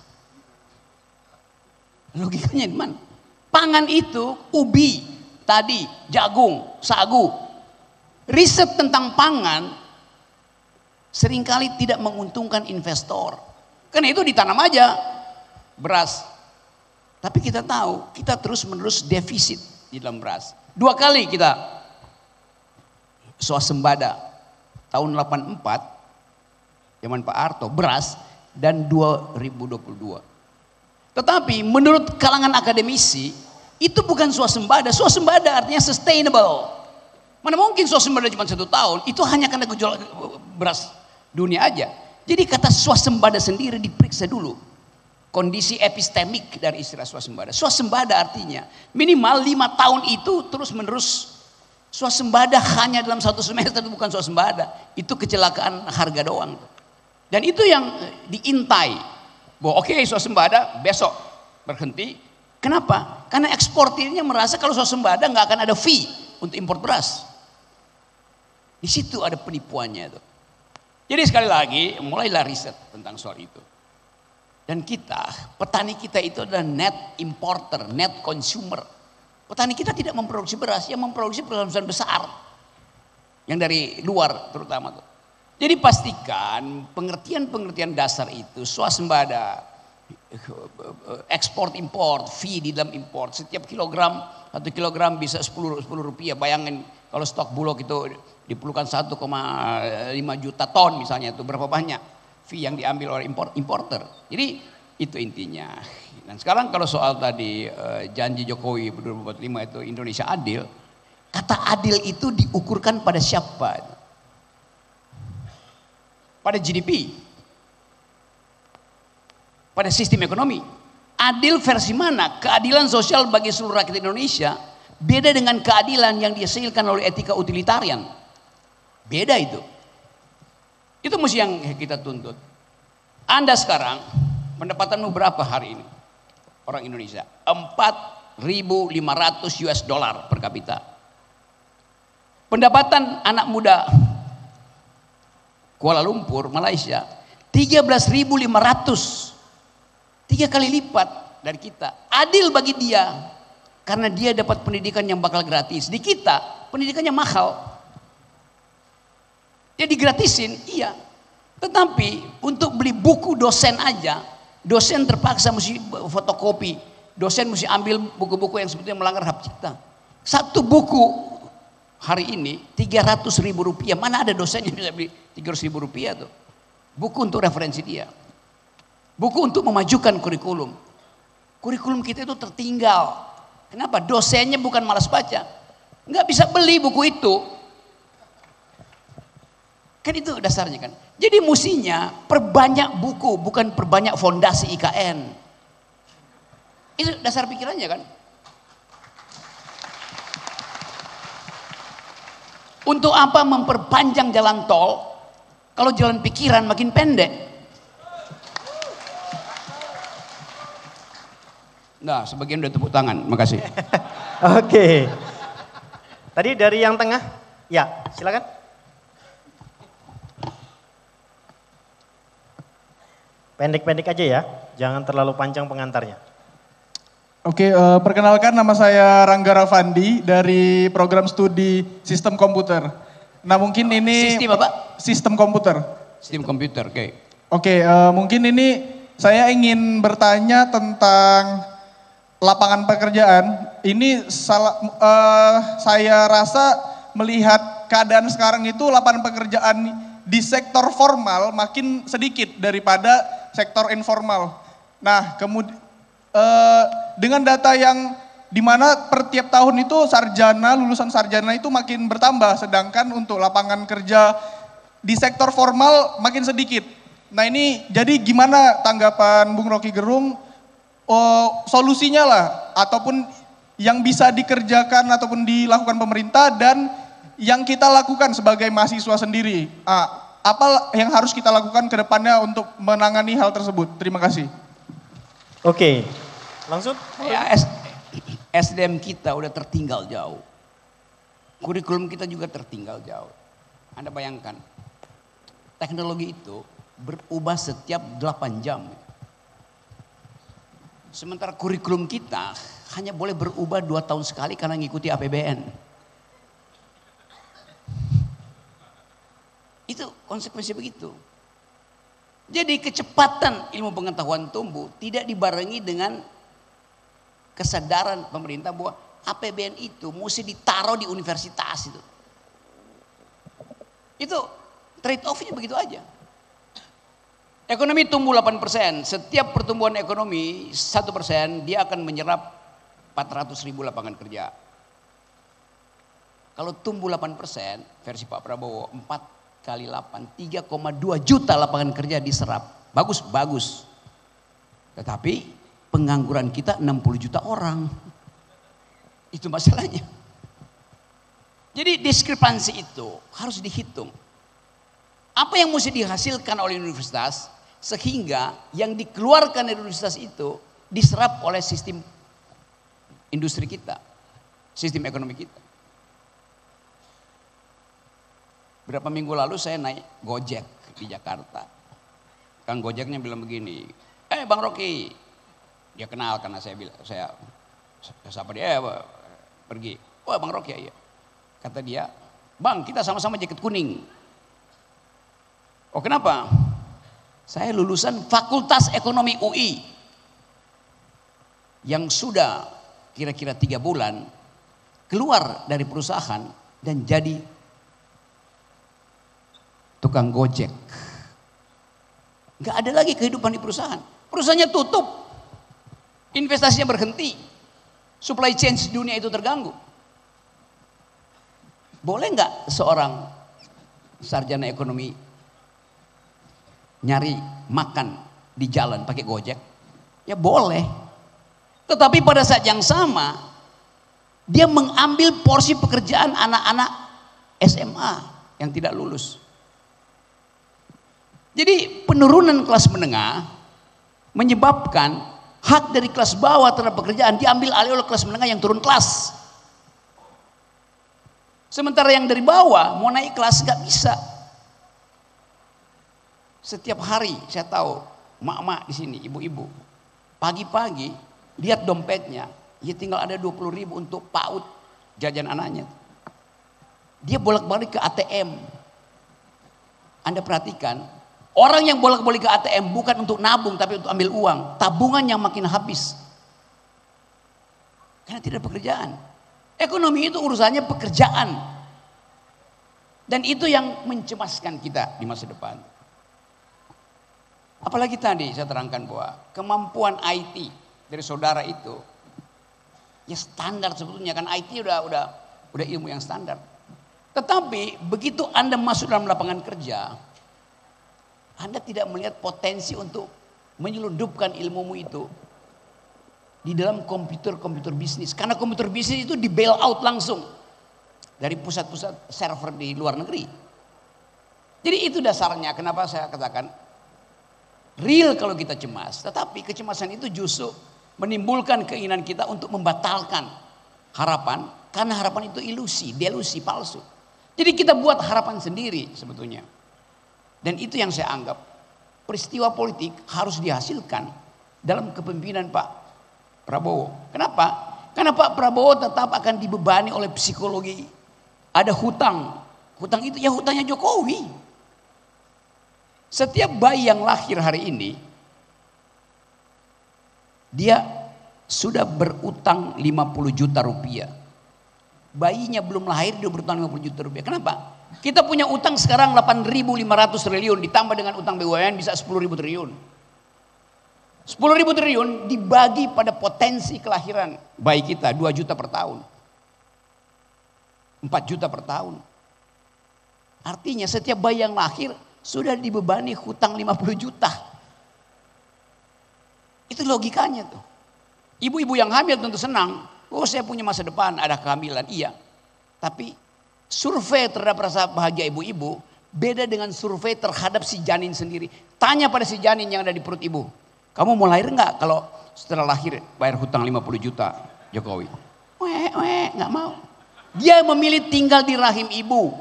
Logikanya di mana? Pangan itu ubi, tadi, jagung, sagu. Riset tentang pangan seringkali tidak menguntungkan investor. Karena itu ditanam aja beras. Tapi kita tahu, kita terus-menerus defisit di dalam beras. 2 kali kita swasembada. Tahun 84, zaman Pak Harto, beras, dan 2022. Tetapi menurut kalangan akademisi, itu bukan swasembada. Swasembada artinya sustainable. Mana mungkin swasembada cuma 1 tahun, itu hanya karena gejolak beras dunia aja. Jadi kata swasembada sendiri diperiksa dulu. Kondisi epistemik dari istilah swasembada. Swasembada artinya minimal 5 tahun itu terus menerus. Swasembada hanya dalam 1 semester itu bukan swasembada. Itu kecelakaan harga doang. Dan itu yang diintai. Bahwa oke, swasembada besok berhenti. Kenapa? Karena eksportirnya merasa kalau swasembada nggak akan ada fee untuk impor beras. Di situ ada penipuannya itu. Jadi sekali lagi mulailah riset tentang soal itu. Dan kita, petani kita itu adalah net importer, net consumer. Petani kita tidak memproduksi beras, yang memproduksi perusahaan besar. Yang dari luar terutama tuh. Jadi pastikan pengertian-pengertian dasar itu swasembada, ekspor import, fee di dalam import. Setiap kilogram, 1 kilogram bisa 10 rupiah. Bayangin kalau stok Bulog itu diperlukan 1,5 juta ton misalnya, itu berapa banyak fee yang diambil oleh importer. Jadi itu intinya. Dan sekarang kalau soal tadi janji Jokowi 2045 itu Indonesia adil, kata adil itu diukurkan pada siapa? Pada GDP, pada sistem ekonomi. Adil versi mana? Keadilan sosial bagi seluruh rakyat Indonesia beda dengan keadilan yang dihasilkan oleh etika utilitarian. Beda itu. Itu mesti yang kita tuntut. Anda sekarang pendapatanmu berapa hari ini? Orang Indonesia 4.500 US dollar per kapita. Pendapatan anak muda Kuala Lumpur, Malaysia 13.500, 3 kali lipat dari kita. Adil bagi dia karena dia dapat pendidikan yang bakal gratis. Di kita pendidikannya mahal. Dia digratisin, iya. Tetapi untuk beli buku dosen aja, dosen terpaksa mesti fotokopi. Dosen mesti ambil buku-buku yang sebetulnya melanggar hak cipta. 1 buku hari ini 300.000 rupiah. Mana ada dosen yang bisa beli 300.000 rupiah tuh. Buku untuk referensi dia. Buku untuk memajukan kurikulum. Kurikulum kita itu tertinggal. Kenapa? Dosennya bukan malas baca. Nggak bisa beli buku itu. Kan itu dasarnya kan. Jadi mestinya perbanyak buku, bukan perbanyak fondasi IKN. Itu dasar pikirannya kan. Untuk apa memperpanjang jalan tol kalau jalan pikiran makin pendek? Nah, sebagian udah tepuk tangan, makasih. Oke. Tadi dari yang tengah, ya silakan. Pendek-pendek aja ya, jangan terlalu panjang pengantarnya. Oke, perkenalkan nama saya Rangga Ravandi dari program studi Sistem Komputer. Nah mungkin ini... Sistem apa? Sistem Komputer. Sistem komputer, oke. Oke, mungkin ini saya ingin bertanya tentang lapangan pekerjaan. Ini saya rasa melihat keadaan sekarang itu lapangan pekerjaan di sektor formal makin sedikit daripada sektor informal. Nah, kemudian dengan data yang dimana per tiap tahun itu lulusan sarjana itu makin bertambah, sedangkan untuk lapangan kerja di sektor formal makin sedikit. Nah ini jadi gimana tanggapan Bung Rocky Gerung, solusinya lah, ataupun yang bisa dikerjakan ataupun dilakukan pemerintah dan yang kita lakukan sebagai mahasiswa sendiri. Apa yang harus kita lakukan ke depannya untuk menangani hal tersebut? Terima kasih. Oke, langsung. Ya, SDM kita udah tertinggal jauh. Kurikulum kita juga tertinggal jauh. Anda bayangkan, teknologi itu berubah setiap 8 jam. Sementara kurikulum kita hanya boleh berubah 2 tahun sekali karena ngikuti APBN. Itu konsekuensi begitu. Jadi kecepatan ilmu pengetahuan tumbuh tidak dibarengi dengan kesadaran pemerintah bahwa APBN itu mesti ditaruh di universitas itu. Itu trade off-nya begitu aja. Ekonomi tumbuh 8%, setiap pertumbuhan ekonomi 1% dia akan menyerap 400.000 lapangan kerja. Kalau tumbuh 8%, versi Pak Prabowo 4 kali 8, 3,2 juta lapangan kerja diserap. Bagus, bagus. Tetapi pengangguran kita 60 juta orang. Itu masalahnya. Jadi diskrepansi itu harus dihitung. Apa yang mesti dihasilkan oleh universitas sehingga yang dikeluarkan dari universitas itu diserap oleh sistem industri kita, sistem ekonomi kita. Berapa minggu lalu saya naik Gojek di Jakarta. Kang Gojeknya bilang begini, Bang Rocky. Dia kenal karena saya sapa dia, pergi. Wah Bang Rocky ya. Kata dia, Bang kita sama-sama jaket kuning. Oh kenapa? Saya lulusan Fakultas Ekonomi UI. Yang sudah kira-kira 3 bulan keluar dari perusahaan dan jadi tukang Gojek. Gak ada lagi kehidupan di perusahaan. Perusahaannya tutup. Investasinya berhenti. Supply chain dunia itu terganggu. Boleh nggak seorang sarjana ekonomi nyari makan di jalan pakai Gojek? Ya boleh. Tetapi pada saat yang sama dia mengambil porsi pekerjaan anak-anak SMA yang tidak lulus. Jadi penurunan kelas menengah menyebabkan hak dari kelas bawah terhadap pekerjaan diambil alih oleh kelas menengah yang turun kelas. Sementara yang dari bawah mau naik kelas gak bisa. Setiap hari saya tahu mak-mak di sini, ibu-ibu, pagi-pagi lihat dompetnya, ya tinggal ada 20.000 untuk PAUD jajan anaknya. Dia bolak-balik ke ATM. Anda perhatikan. Orang yang bolak-balik ke ATM bukan untuk nabung tapi untuk ambil uang. Tabungan yang makin habis. Karena tidak ada pekerjaan. Ekonomi itu urusannya pekerjaan. Dan itu yang mencemaskan kita di masa depan. Apalagi tadi saya terangkan bahwa kemampuan IT dari saudara itu ya standar sebetulnya kan IT udah ilmu yang standar. Tetapi begitu Anda masuk dalam lapangan kerja, Anda tidak melihat potensi untuk menyelundupkan ilmumu itu di dalam komputer bisnis. Karena komputer bisnis itu di bail out langsung dari pusat-pusat server di luar negeri. Jadi itu dasarnya kenapa saya katakan real kalau kita cemas. Tetapi kecemasan itu justru menimbulkan keinginan kita untuk membatalkan harapan. Karena harapan itu ilusi, delusi, palsu. Jadi kita buat harapan sendiri sebetulnya. Dan itu yang saya anggap peristiwa politik harus dihasilkan dalam kepemimpinan Pak Prabowo. Kenapa? Karena Pak Prabowo tetap akan dibebani oleh psikologi. Ada hutang. Hutang itu ya hutangnya Jokowi. Setiap bayi yang lahir hari ini, dia sudah berutang 50 juta rupiah. Bayinya belum lahir dia berutang 50 juta rupiah. Kenapa? Kita punya utang sekarang 8.500 triliun ditambah dengan utang BUMN bisa 10.000 triliun. 10.000 triliun dibagi pada potensi kelahiran bayi kita 2 juta per tahun. 4 juta per tahun. Artinya setiap bayi yang lahir sudah dibebani hutang 50 juta. Itu logikanya tuh. Ibu-ibu yang hamil tentu senang Oh saya punya masa depan, ada kehamilan, iya. Tapi survei terhadap rasa bahagia ibu-ibu beda dengan survei terhadap si janin sendiri. Tanya pada si janin yang ada di perut ibu. Kamu mau lahir nggak kalau setelah lahir bayar hutang 50 juta Jokowi? Nggak mau. Dia memilih tinggal di rahim ibu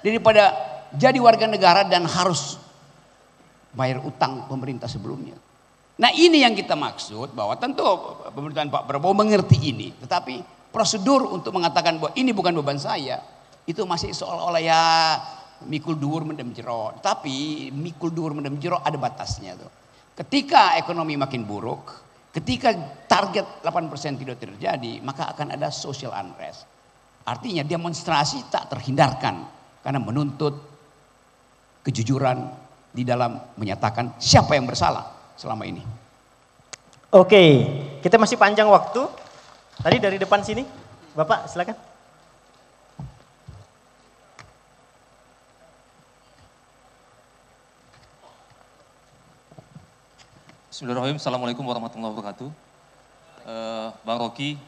daripada jadi warga negara dan harus bayar utang pemerintah sebelumnya. Nah ini yang kita maksud, bahwa tentu pemerintahan Pak Prabowo mengerti ini. Tetapi prosedur untuk mengatakan bahwa ini bukan beban saya, itu masih seolah-olah ya mikul dhuwur mendem jero. Tapi mikul dhuwur mendem jero ada batasnya tuh. Ketika ekonomi makin buruk, ketika target 8% tidak terjadi, maka akan ada social unrest. Artinya demonstrasi tak terhindarkan karena menuntut kejujuran di dalam menyatakan siapa yang bersalah selama ini. Oke, kita masih panjang waktu. Tadi dari depan sini, Bapak silakan. Bismillahirrahmanirrahim. Assalamualaikum warahmatullahi wabarakatuh. Bang Rocky,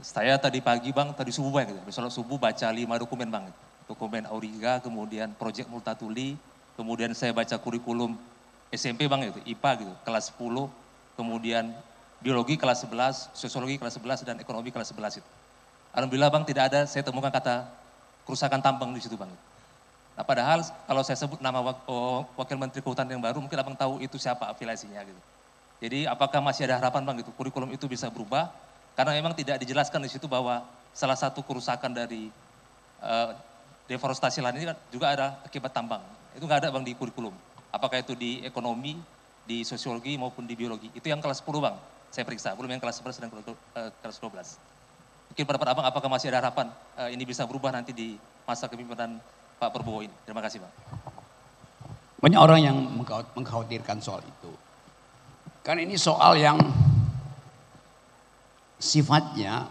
saya tadi pagi Bang, tadi subuh Bang, gitu. Besok subuh baca 5 dokumen Bang. Dokumen Auriga, kemudian Project Multatuli, kemudian saya baca kurikulum SMP Bang, itu IPA gitu, kelas 10, kemudian biologi kelas 11, sosiologi kelas 11, dan ekonomi kelas 11 itu. Alhamdulillah Bang, tidak ada saya temukan kata kerusakan tambang di situ Bang. Nah padahal kalau saya sebut nama Wakil Menteri Kehutanan yang baru, mungkin Abang tahu itu siapa afiliasinya gitu. Jadi apakah masih ada harapan Bang gitu, kurikulum itu bisa berubah? Karena memang tidak dijelaskan di situ bahwa salah satu kerusakan dari deforestasi lahan ini kan juga ada akibat tambang. Itu nggak ada Bang di kurikulum. Apakah itu di ekonomi, di sosiologi maupun di biologi. Itu yang kelas 10 Bang, saya periksa. Belum yang kelas 11 dan kelas 12. Mungkin pendapat Abang apakah masih ada harapan ini bisa berubah nanti di masa kepemimpinan Pak Prabowo ini. Terima kasih Bang. Banyak orang yang mengkhawatirkan soal itu. Karena ini soal yang sifatnya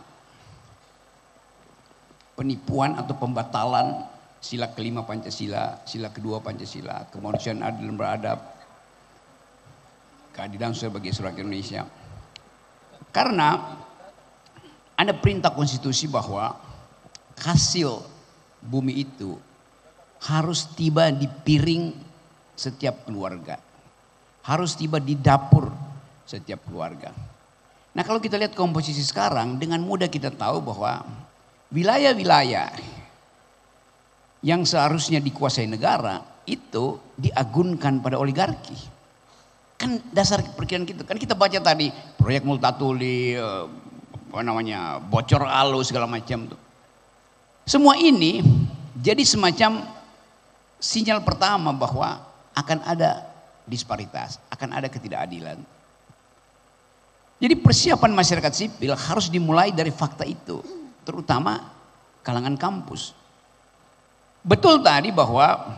penipuan atau pembatalan sila kelima Pancasila, sila kedua Pancasila, kemanusiaan adil dan beradab, keadilan sebagai rakyat Indonesia. Karena ada perintah konstitusi bahwa hasil bumi itu harus tiba di piring setiap keluarga. Harus tiba di dapur setiap keluarga. Nah kalau kita lihat komposisi sekarang, dengan mudah kita tahu bahwa wilayah-wilayah yang seharusnya dikuasai negara itu diagunkan pada oligarki. Kan dasar perkiraan kita, kan kita baca tadi proyek Multatuli, bocor alu segala macam tuh. Semua ini jadi semacam sinyal pertama bahwa akan ada disparitas, akan ada ketidakadilan. Jadi persiapan masyarakat sipil harus dimulai dari fakta itu, terutama kalangan kampus. Betul tadi bahwa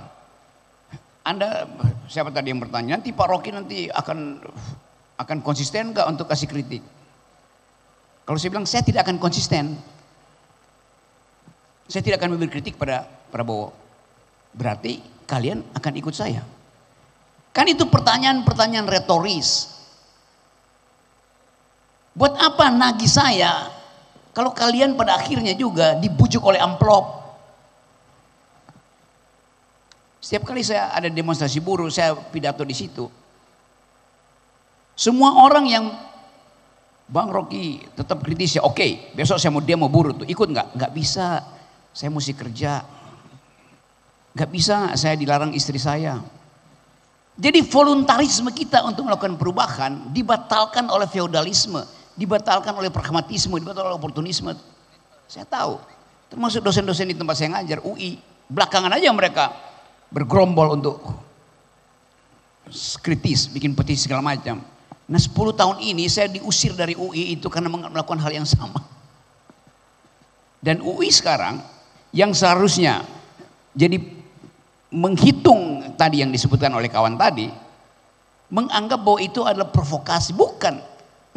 Anda, siapa tadi yang bertanya, nanti Pak Rocky nanti akan konsisten nggak untuk kasih kritik? Kalau saya bilang saya tidak akan konsisten, saya tidak akan memberi kritik pada Prabowo. Berarti kalian akan ikut saya. Kan itu pertanyaan-pertanyaan retoris. Buat apa nagih saya kalau kalian pada akhirnya juga dibujuk oleh amplop? Setiap kali saya ada demonstrasi buruh, saya pidato di situ. Semua orang yang Bang Rocky tetap kritis ya, oke, besok saya mau demo buruh tuh, ikut nggak? Nggak bisa, saya mesti kerja. Gak bisa saya dilarang istri saya. Jadi voluntarisme kita untuk melakukan perubahan dibatalkan oleh feodalisme, dibatalkan oleh pragmatisme, dibatalkan oleh oportunisme. Saya tahu, termasuk dosen-dosen di tempat saya ngajar, UI. Belakangan aja mereka bergerombol untuk kritis, bikin petisi segala macam. Nah 10 tahun ini saya diusir dari UI itu karena melakukan hal yang sama. Dan UI sekarang yang seharusnya jadi menghitung tadi yang disebutkan oleh kawan tadi, menganggap bahwa itu adalah provokasi. Bukan.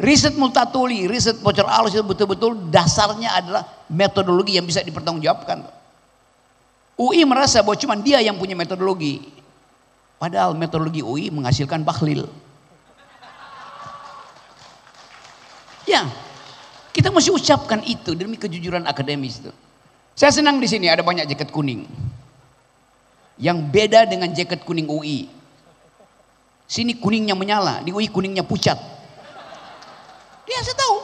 Riset Multatuli, riset bocor alus itu betul-betul dasarnya adalah metodologi yang bisa dipertanggungjawabkan. UI merasa bahwa cuma dia yang punya metodologi. Padahal metodologi UI menghasilkan bahlil. Ya, Kita mesti ucapkan itu demi kejujuran akademis itu. Saya senang di sini ada banyak jaket kuning. Yang beda dengan jaket kuning UI. Sini kuningnya menyala, di UI kuningnya pucat. Dia saya tahu.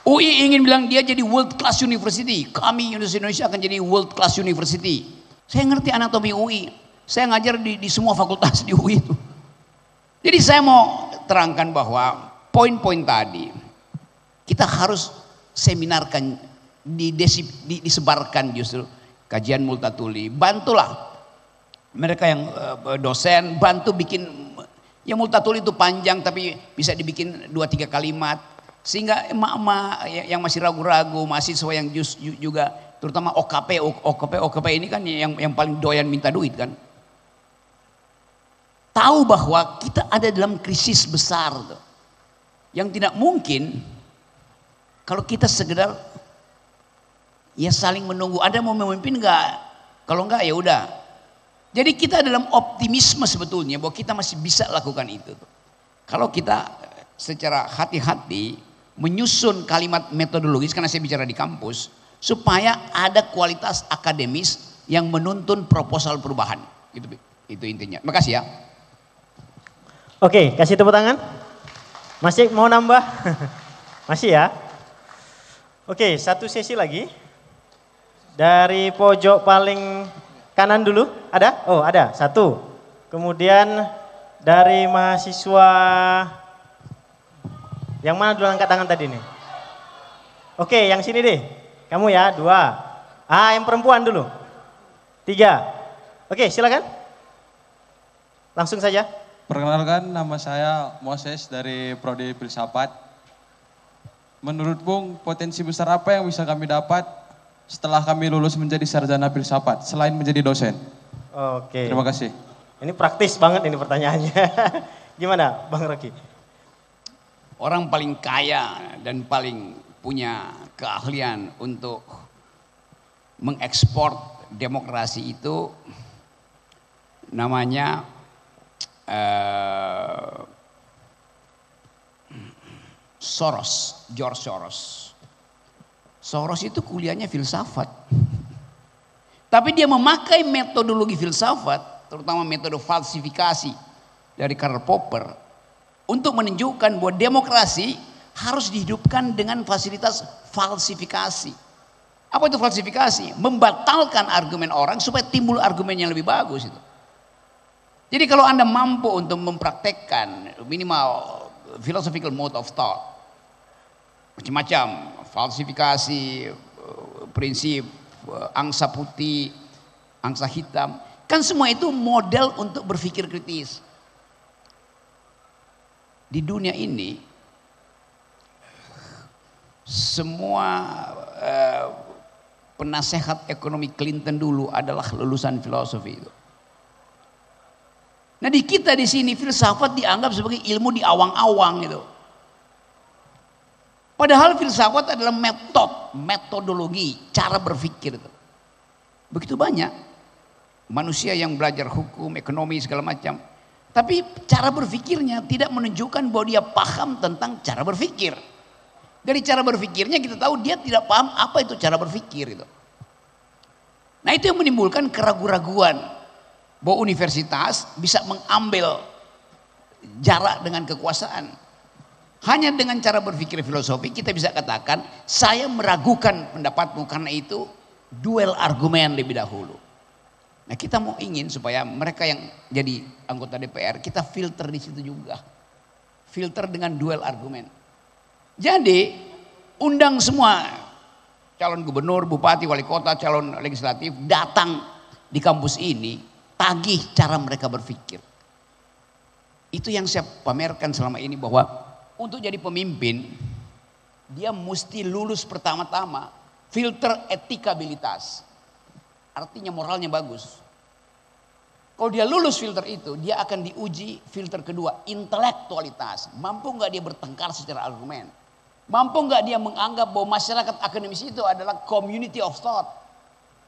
UI ingin bilang dia jadi world class university. Kami Indonesia akan jadi world class university. Saya ngerti anatomi UI. Saya ngajar di semua fakultas di UI itu. Jadi saya mau terangkan bahwa poin-poin tadi kita harus seminarkan, disebarkan justru kajian Multatuli. Bantulah mereka yang dosen, bantu bikin, ya Multatuli itu panjang tapi bisa dibikin 2-3 kalimat. Sehingga emak-emak yang masih ragu-ragu, mahasiswa yang juga terutama OKP ini kan yang paling doyan minta duit kan. Tahu bahwa kita ada dalam krisis besar tuh. Yang tidak mungkin kalau kita sekedar ya saling menunggu. Ada mau memimpin enggak? Kalau enggak ya udah. Jadi kita dalam optimisme sebetulnya bahwa kita masih bisa lakukan itu. Kalau kita secara hati-hati menyusun kalimat metodologis, karena saya bicara di kampus, supaya ada kualitas akademis yang menuntun proposal perubahan. Itu intinya. Makasih ya. Oke, kasih tepuk tangan. Masih mau nambah? Masih ya? Oke, satu sesi lagi. Dari pojok paling kanan dulu, ada? Oh ada, satu. Kemudian dari mahasiswa, yang mana dulu angkat tangan tadi nih? Oke, yang sini deh. Kamu ya, 2. Yang perempuan dulu. 3. Oke, silakan. Langsung saja. Perkenalkan, nama saya Moses dari Prodi Filsafat. Menurut Bung, potensi besar apa yang bisa kami dapat setelah kami lulus menjadi sarjana filsafat selain menjadi dosen? Oke. Terima kasih. Ini praktis banget ini pertanyaannya. Gimana Bang Rocky? Orang paling kaya dan paling punya keahlian untuk mengekspor demokrasi itu namanya Soros, George Soros. Soros itu kuliahnya filsafat. Tapi dia memakai metodologi filsafat, terutama metode falsifikasi dari Karl Popper, untuk menunjukkan bahwa demokrasi harus dihidupkan dengan fasilitas falsifikasi. Apa itu falsifikasi? Membatalkan argumen orang supaya timbul argumen yang lebih bagus itu. Jadi kalau Anda mampu untuk mempraktekkan minimal philosophical mode of thought, macam-macam, falsifikasi, prinsip, angsa putih, angsa hitam, kan semua itu model untuk berpikir kritis. Di dunia ini, semua penasehat ekonomi Clinton dulu adalah lulusan filosofi itu. Nah di kita di sini filsafat dianggap sebagai ilmu di awang-awang gitu. Padahal filsafat adalah metodologi, cara berpikir itu. Begitu banyak manusia yang belajar hukum, ekonomi segala macam. Tapi cara berpikirnya tidak menunjukkan bahwa dia paham tentang cara berpikir. Dari cara berpikirnya kita tahu dia tidak paham apa itu cara berpikir itu. Nah itu yang menimbulkan keraguan-raguan bahwa universitas bisa mengambil jarak dengan kekuasaan. Hanya dengan cara berpikir filosofi kita bisa katakan saya meragukan pendapatmu karena itu duel argumen lebih dahulu. Nah kita mau ingin supaya mereka yang jadi anggota DPR kita filter di situ juga. Filter dengan duel argumen. Jadi undang semua calon gubernur, bupati, wali kota, calon legislatif datang di kampus ini, tagih cara mereka berpikir. Itu yang saya pamerkan selama ini bahwa untuk jadi pemimpin dia mesti lulus pertama-tama filter etikabilitas. Artinya moralnya bagus. Kalau dia lulus filter itu, dia akan diuji filter kedua, intelektualitas. Mampu nggak dia bertengkar secara argumen? Mampu nggak dia menganggap bahwa masyarakat akademis itu adalah community of thought?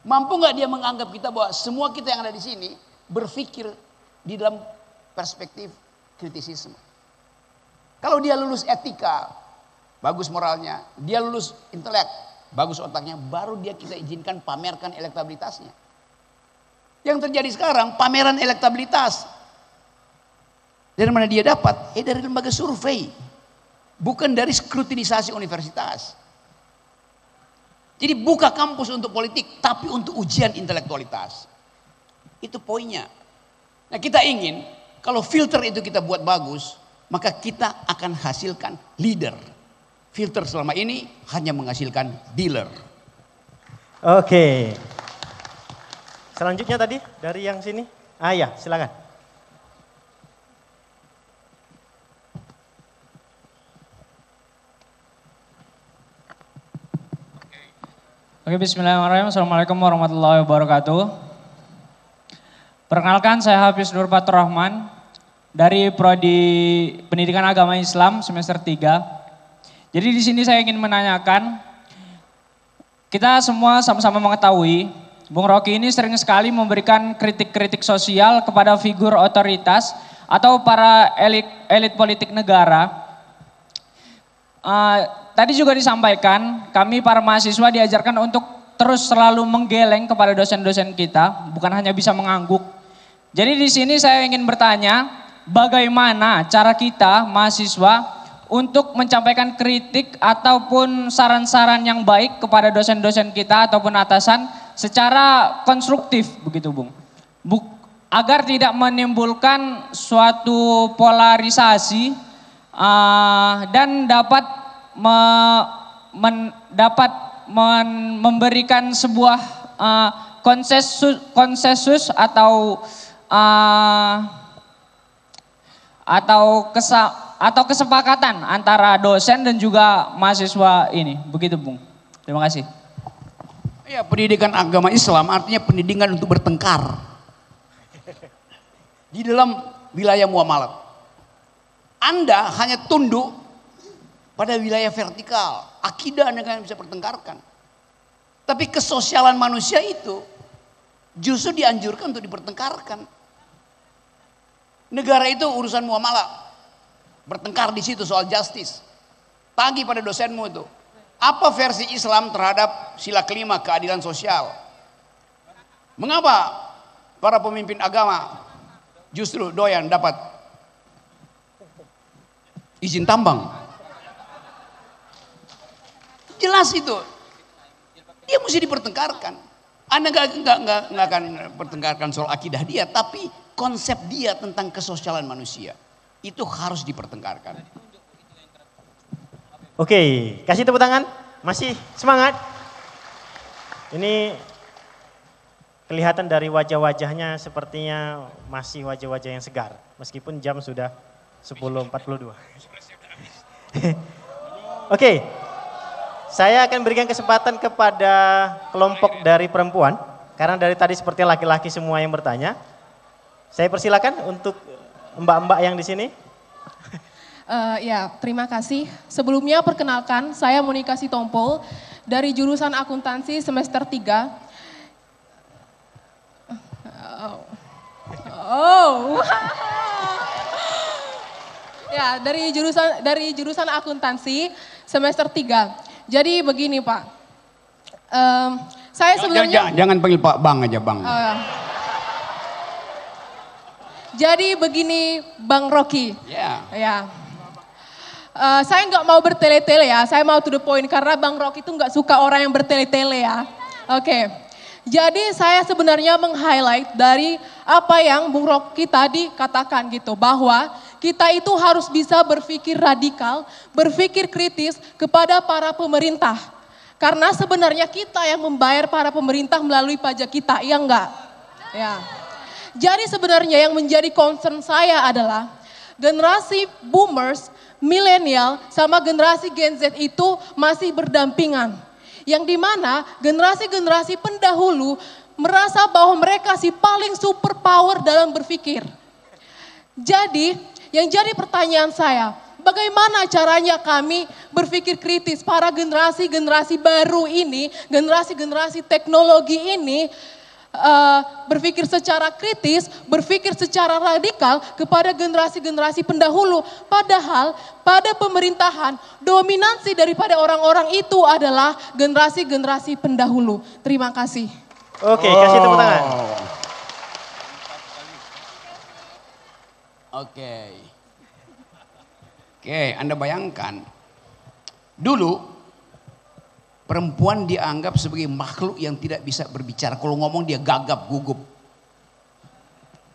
Mampu nggak dia menganggap kita bahwa semua kita yang ada di sini berpikir di dalam perspektif kritisisme? Kalau dia lulus etika, bagus moralnya, dia lulus intelek, bagus otaknya, baru dia kita izinkan pamerkan elektabilitasnya. Yang terjadi sekarang pameran elektabilitas. Dari mana dia dapat? Dari lembaga survei. Bukan dari skrutinisasi universitas. Jadi buka kampus untuk politik, tapi untuk ujian intelektualitas. Itu poinnya. Nah, kita ingin kalau filter itu kita buat bagus, maka kita akan hasilkan leader. Filter selama ini hanya menghasilkan dealer. Oke. Selanjutnya tadi dari yang sini. Ya, silakan. Oke, bismillahirrahmanirrahim. Assalamualaikum warahmatullahi wabarakatuh. Perkenalkan, saya Hafiz Nur Fatur Rahman dari Prodi Pendidikan Agama Islam semester 3. Jadi di sini saya ingin menanyakan, kita semua sama-sama mengetahui Bung Rocky ini sering sekali memberikan kritik-kritik sosial kepada figur otoritas atau para elit politik negara. Tadi juga disampaikan, kami para mahasiswa diajarkan untuk terus selalu menggeleng kepada dosen-dosen kita, bukan hanya bisa mengangguk. Jadi di sini saya ingin bertanya, bagaimana cara kita mahasiswa untuk menyampaikan kritik ataupun saran-saran yang baik kepada dosen-dosen kita ataupun atasan secara konstruktif begitu Bung. Agar tidak menimbulkan suatu polarisasi dan dapat memberikan sebuah konsensus atau kesepakatan antara dosen dan juga mahasiswa ini. Begitu Bung. Terima kasih. Ya, pendidikan agama Islam artinya pendidikan untuk bertengkar. Di dalam wilayah muamalat. Anda hanya tunduk pada wilayah vertikal. Akidah Anda kan bisa pertengkarkan. Tapi kesosialan manusia itu justru dianjurkan untuk dipertengkarkan. Negara itu urusan muamalah. Bertengkar di situ soal justice. Tagih pada dosenmu itu. Apa versi Islam terhadap sila kelima keadilan sosial? Mengapa para pemimpin agama justru doyan dapat izin tambang? Jelas itu. Dia mesti dipertengkarkan. Anda nggak akan pertengkarkan soal akidah dia, tapi konsep dia tentang kesosialan manusia itu harus dipertengkarkan. Oke, kasih tepuk tangan. Masih semangat. Ini kelihatan dari wajah-wajahnya sepertinya masih wajah-wajah yang segar. Meskipun jam sudah 10.42. Oke. Saya akan berikan kesempatan kepada kelompok dari perempuan. Karena dari tadi seperti laki-laki semua yang bertanya. Saya persilakan untuk mbak-mbak yang di sini. Ya, terima kasih. Sebelumnya perkenalkan, saya Monika Sitompul dari jurusan akuntansi semester 3. Ya, dari jurusan akuntansi semester 3. Jadi begini Pak, saya sebenarnya... Jangan panggil Pak Bang aja Bang. Jadi begini Bang Rocky. Ya. Saya nggak mau bertele-tele ya, saya mau to the point karena Bang Rocky itu nggak suka orang yang bertele-tele ya. Oke. Jadi saya sebenarnya meng-highlight dari apa yang Bung Rocky tadi katakan gitu, bahwa kita itu harus bisa berpikir radikal, berpikir kritis kepada para pemerintah. Karena sebenarnya kita yang membayar para pemerintah melalui pajak kita, iya enggak? Ya. Jadi sebenarnya yang menjadi concern saya adalah generasi boomers, milenial, sama generasi Gen Z itu masih berdampingan. Yang dimana generasi-generasi pendahulu merasa bahwa mereka si paling super power dalam berpikir. Jadi yang jadi pertanyaan saya, bagaimana caranya kami berpikir kritis para generasi-generasi baru ini, generasi-generasi teknologi ini, berpikir secara kritis, berpikir secara radikal kepada generasi-generasi pendahulu. Padahal pada pemerintahan dominansi daripada orang-orang itu adalah generasi-generasi pendahulu. Terima kasih. Oke, kasih tepuk tangan. Oke, Anda bayangkan dulu perempuan dianggap sebagai makhluk yang tidak bisa berbicara. Kalau ngomong dia gagap, gugup.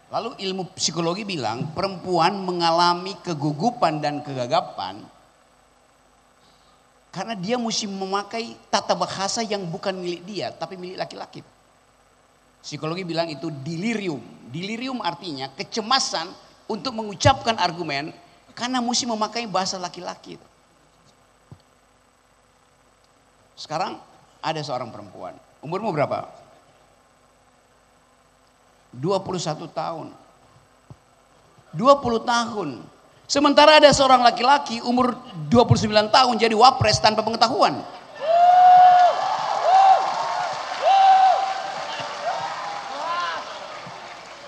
Lalu ilmu psikologi bilang perempuan mengalami kegugupan dan kegagapan karena dia mesti memakai tata bahasa yang bukan milik dia, tapi milik laki-laki. Psikologi bilang itu delirium. Delirium artinya kecemasan untuk mengucapkan argumen karena mesti memakai bahasa laki-laki. Sekarang ada seorang perempuan, umurmu berapa? 21 tahun. 20 tahun. Sementara ada seorang laki-laki umur 29 tahun jadi wapres tanpa pengetahuan.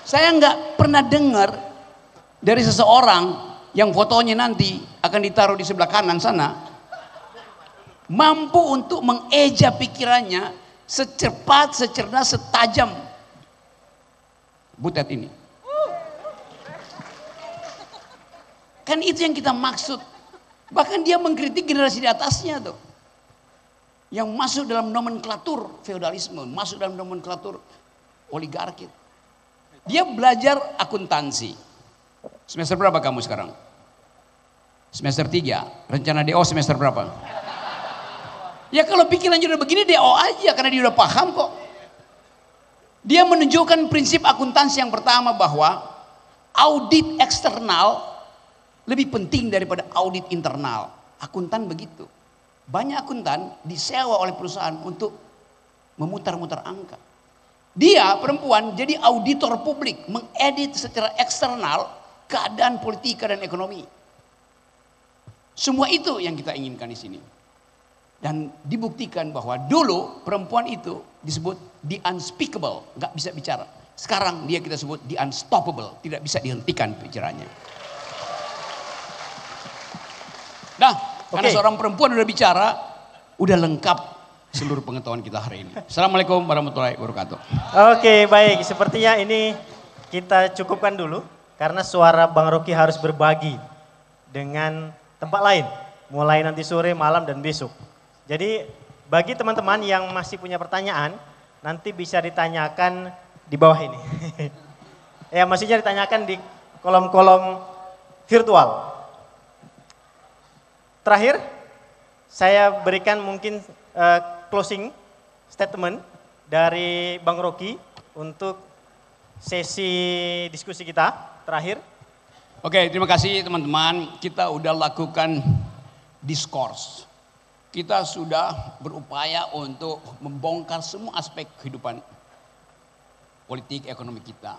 Saya nggak pernah dengar dari seseorang yang fotonya nanti akan ditaruh di sebelah kanan sana, mampu untuk mengeja pikirannya secepat, secerdas, setajam Butet ini. Kan itu yang kita maksud. Bahkan dia mengkritik generasi di atasnya tuh. Yang masuk dalam nomenklatur feodalisme, masuk dalam nomenklatur oligarki. Dia belajar akuntansi. Semester berapa kamu sekarang? Semester 3. Rencana DO semester berapa? Ya kalau pikirannya udah begini DO aja karena dia udah paham kok. Dia menunjukkan prinsip akuntansi yang pertama bahwa audit eksternal lebih penting daripada audit internal. Akuntan begitu. Banyak akuntan disewa oleh perusahaan untuk memutar-mutar angka. Dia perempuan jadi auditor publik, mengedit secara eksternal keadaan politika dan ekonomi. Semua itu yang kita inginkan di sini. Dan dibuktikan bahwa dulu perempuan itu disebut the unspeakable, nggak bisa bicara. Sekarang dia kita sebut the unstoppable, tidak bisa dihentikan bicaranya. Nah, karena seorang perempuan udah bicara, udah lengkap seluruh pengetahuan kita hari ini. Assalamualaikum warahmatullahi wabarakatuh. Oke, baik. Sepertinya ini kita cukupkan dulu karena suara Bang Rocky harus berbagi dengan tempat lain, mulai nanti sore, malam, dan besok. Jadi bagi teman-teman yang masih punya pertanyaan, nanti bisa ditanyakan di bawah ini. Ya, maksudnya ditanyakan di kolom-kolom virtual. Terakhir, saya berikan mungkin closing statement dari Bang Rocky untuk sesi diskusi kita terakhir. Oke, terima kasih teman-teman. Kita udah lakukan diskurs. Kita sudah berupaya untuk membongkar semua aspek kehidupan politik ekonomi kita.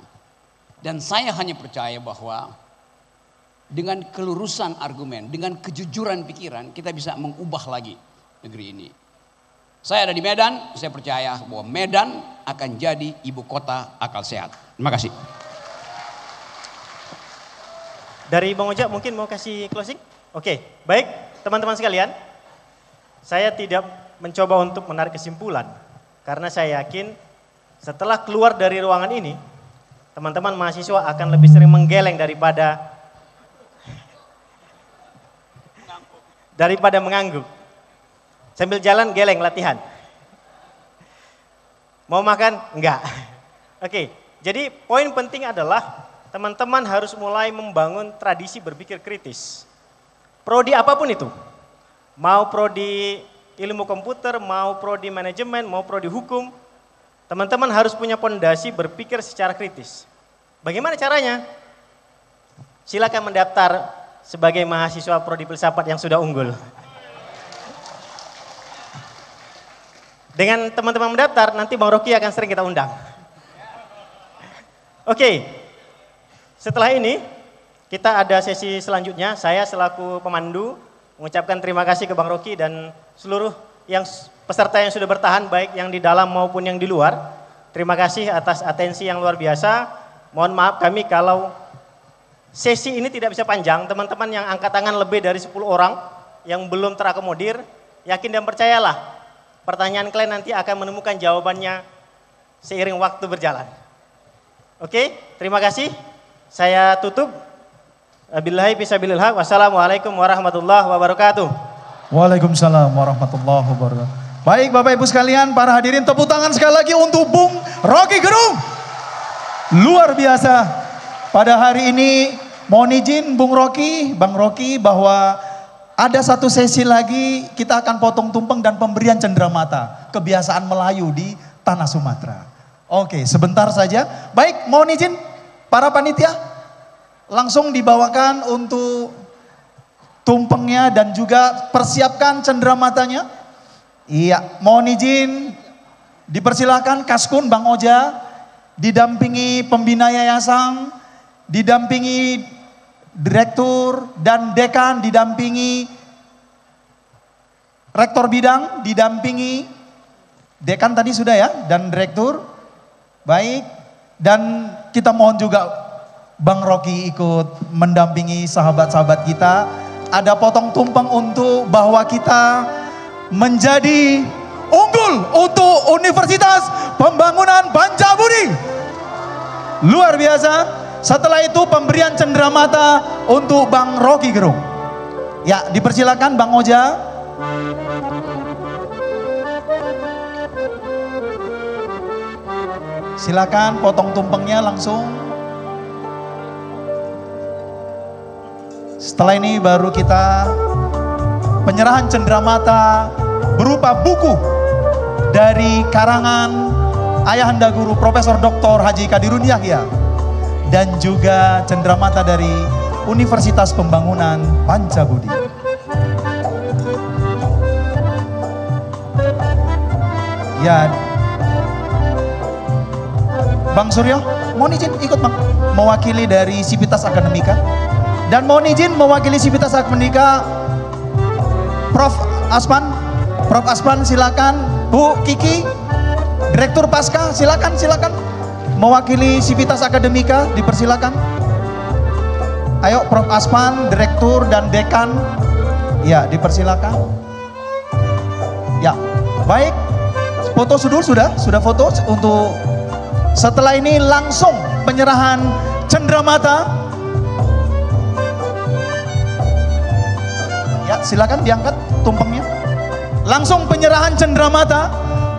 Dan saya hanya percaya bahwa dengan kelurusan argumen, dengan kejujuran pikiran, kita bisa mengubah lagi negeri ini. Saya ada di Medan, saya percaya bahwa Medan akan jadi ibu kota akal sehat. Terima kasih. Dari Bang Ojak mungkin mau kasih closing? Oke, baik teman-teman sekalian. Saya tidak mencoba untuk menarik kesimpulan. Karena saya yakin setelah keluar dari ruangan ini, teman-teman mahasiswa akan lebih sering menggeleng daripada mengangguk. Sambil jalan geleng latihan. Mau makan? Enggak. Oke, jadi poin penting adalah teman-teman harus mulai membangun tradisi berpikir kritis. Prodi apapun itu. Mau prodi ilmu komputer, mau prodi manajemen, mau prodi hukum. Teman-teman harus punya pondasi berpikir secara kritis. Bagaimana caranya? Silakan mendaftar sebagai mahasiswa prodi filsafat yang sudah unggul. Dengan teman-teman mendaftar, nanti Bang Rocky akan sering kita undang. Oke, setelah ini kita ada sesi selanjutnya. Saya selaku pemandu mengucapkan terima kasih ke Bang Rocky dan seluruh yang peserta yang sudah bertahan, baik yang di dalam maupun yang di luar. terima kasih atas atensi yang luar biasa. Mohon maaf kami kalau sesi ini tidak bisa panjang. Teman-teman yang angkat tangan lebih dari 10 orang yang belum terakomodir, yakin dan percayalah pertanyaan kalian nanti akan menemukan jawabannya seiring waktu berjalan. Oke, terima kasih. Saya tutup. Billahi fisabilil haq. Wassalamualaikum warahmatullahi wabarakatuh. Waalaikumsalam warahmatullahi wabarakatuh. Baik Bapak Ibu sekalian, para hadirin, tepuk tangan sekali lagi untuk Bung Rocky Gerung. Luar biasa. Pada hari ini mohon izin Bung Rocky, Bang Rocky, bahwa ada satu sesi lagi kita akan potong tumpeng dan pemberian cenderamata. Kebiasaan Melayu di tanah Sumatera. Oke, sebentar saja. Baik, mohon izin para panitia langsung dibawakan untuk tumpengnya dan juga persiapkan cendeраmatanya. Iya, mohon izin dipersilakan Kaskun Bang Oja, didampingi pembina yayasan, didampingi direktur dan dekan, didampingi rektor bidang, didampingi dekan tadi sudah ya, dan direktur. Baik, dan kita mohon juga Bang Rocky ikut mendampingi sahabat-sahabat kita. Ada potong tumpeng untuk bahwa kita menjadi unggul untuk Universitas Pembangunan Pancabudi. Luar biasa. Setelah itu pemberian cenderamata untuk Bang Rocky Gerung. Ya, dipersilakan Bang Oja. Silakan potong tumpengnya langsung. Setelah ini baru kita penyerahan cenderamata berupa buku dari karangan Ayahanda Guru Profesor Dr. Haji Kadirun Yahya dan juga cenderamata dari Universitas Pembangunan Pancabudi. Ya, Bang Suryo, mohon izin ikut Bang, mewakili dari Sivitas Akademika. Dan mohon izin mewakili Sivitas Akademika Prof. Aspan silakan. Bu Kiki, Direktur Pasca silakan mewakili Sivitas Akademika, dipersilakan. Ayo Prof. Aspan, Direktur dan Dekan. Ya, dipersilakan. Ya, baik. Foto sudah foto untuk setelah ini langsung penyerahan cenderamata. Ya, silakan diangkat tumpengnya. Langsung penyerahan cenderamata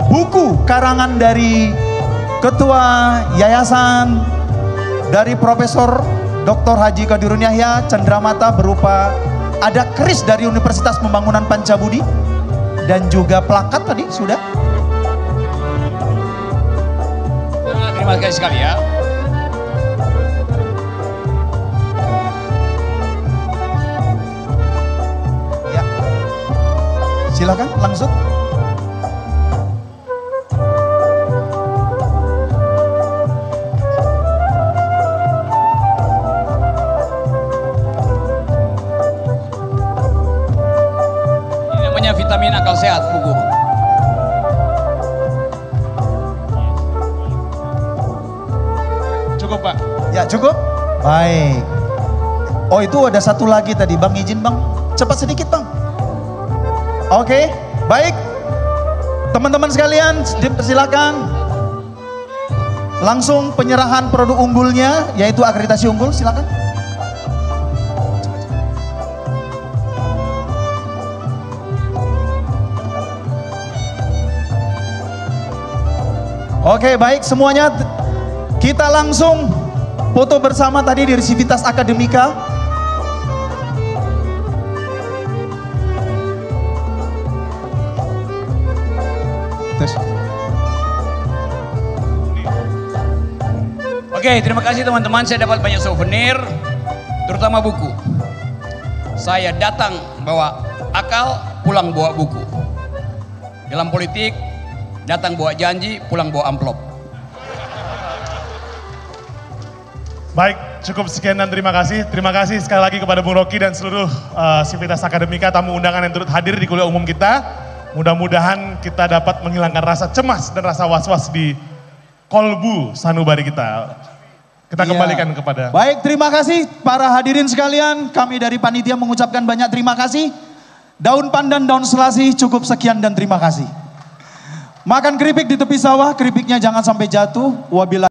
buku karangan dari Ketua Yayasan dari Profesor Dr. Haji Kadirun Yahya. Cenderamata berupa ada keris dari Universitas Pembangunan Pancabudi dan juga plakat tadi sudah. Terima kasih sekali ya. Silakan langsung. Ini namanya vitamin akal sehat buku. Cukup Pak? Ya cukup. Baik. Oh itu ada satu lagi tadi Bang, izin Bang. Cepat sedikit Bang. Oke, baik. Teman-teman sekalian, dipersilakan. Langsung penyerahan produk unggulnya, yaitu akreditasi unggul, silakan. Oke, baik semuanya. Kita langsung foto bersama tadi dari Sivitas Akademika. Oke, terima kasih teman-teman. Saya dapat banyak souvenir, terutama buku. Saya datang bawa akal, pulang bawa buku. Dalam politik, datang bawa janji, pulang bawa amplop. Baik, cukup sekian dan terima kasih. Terima kasih sekali lagi kepada Bung Rocky dan seluruh Sivitas Akademika, tamu undangan yang turut hadir di kuliah umum kita. Mudah-mudahan kita dapat menghilangkan rasa cemas dan rasa was-was di kolbu sanubari kita. Kita kembalikan kepada. Baik, terima kasih para hadirin sekalian. Kami dari panitia mengucapkan banyak terima kasih. Daun pandan, daun selasi cukup sekian dan terima kasih. Makan keripik di tepi sawah, keripiknya jangan sampai jatuh. Wabillahi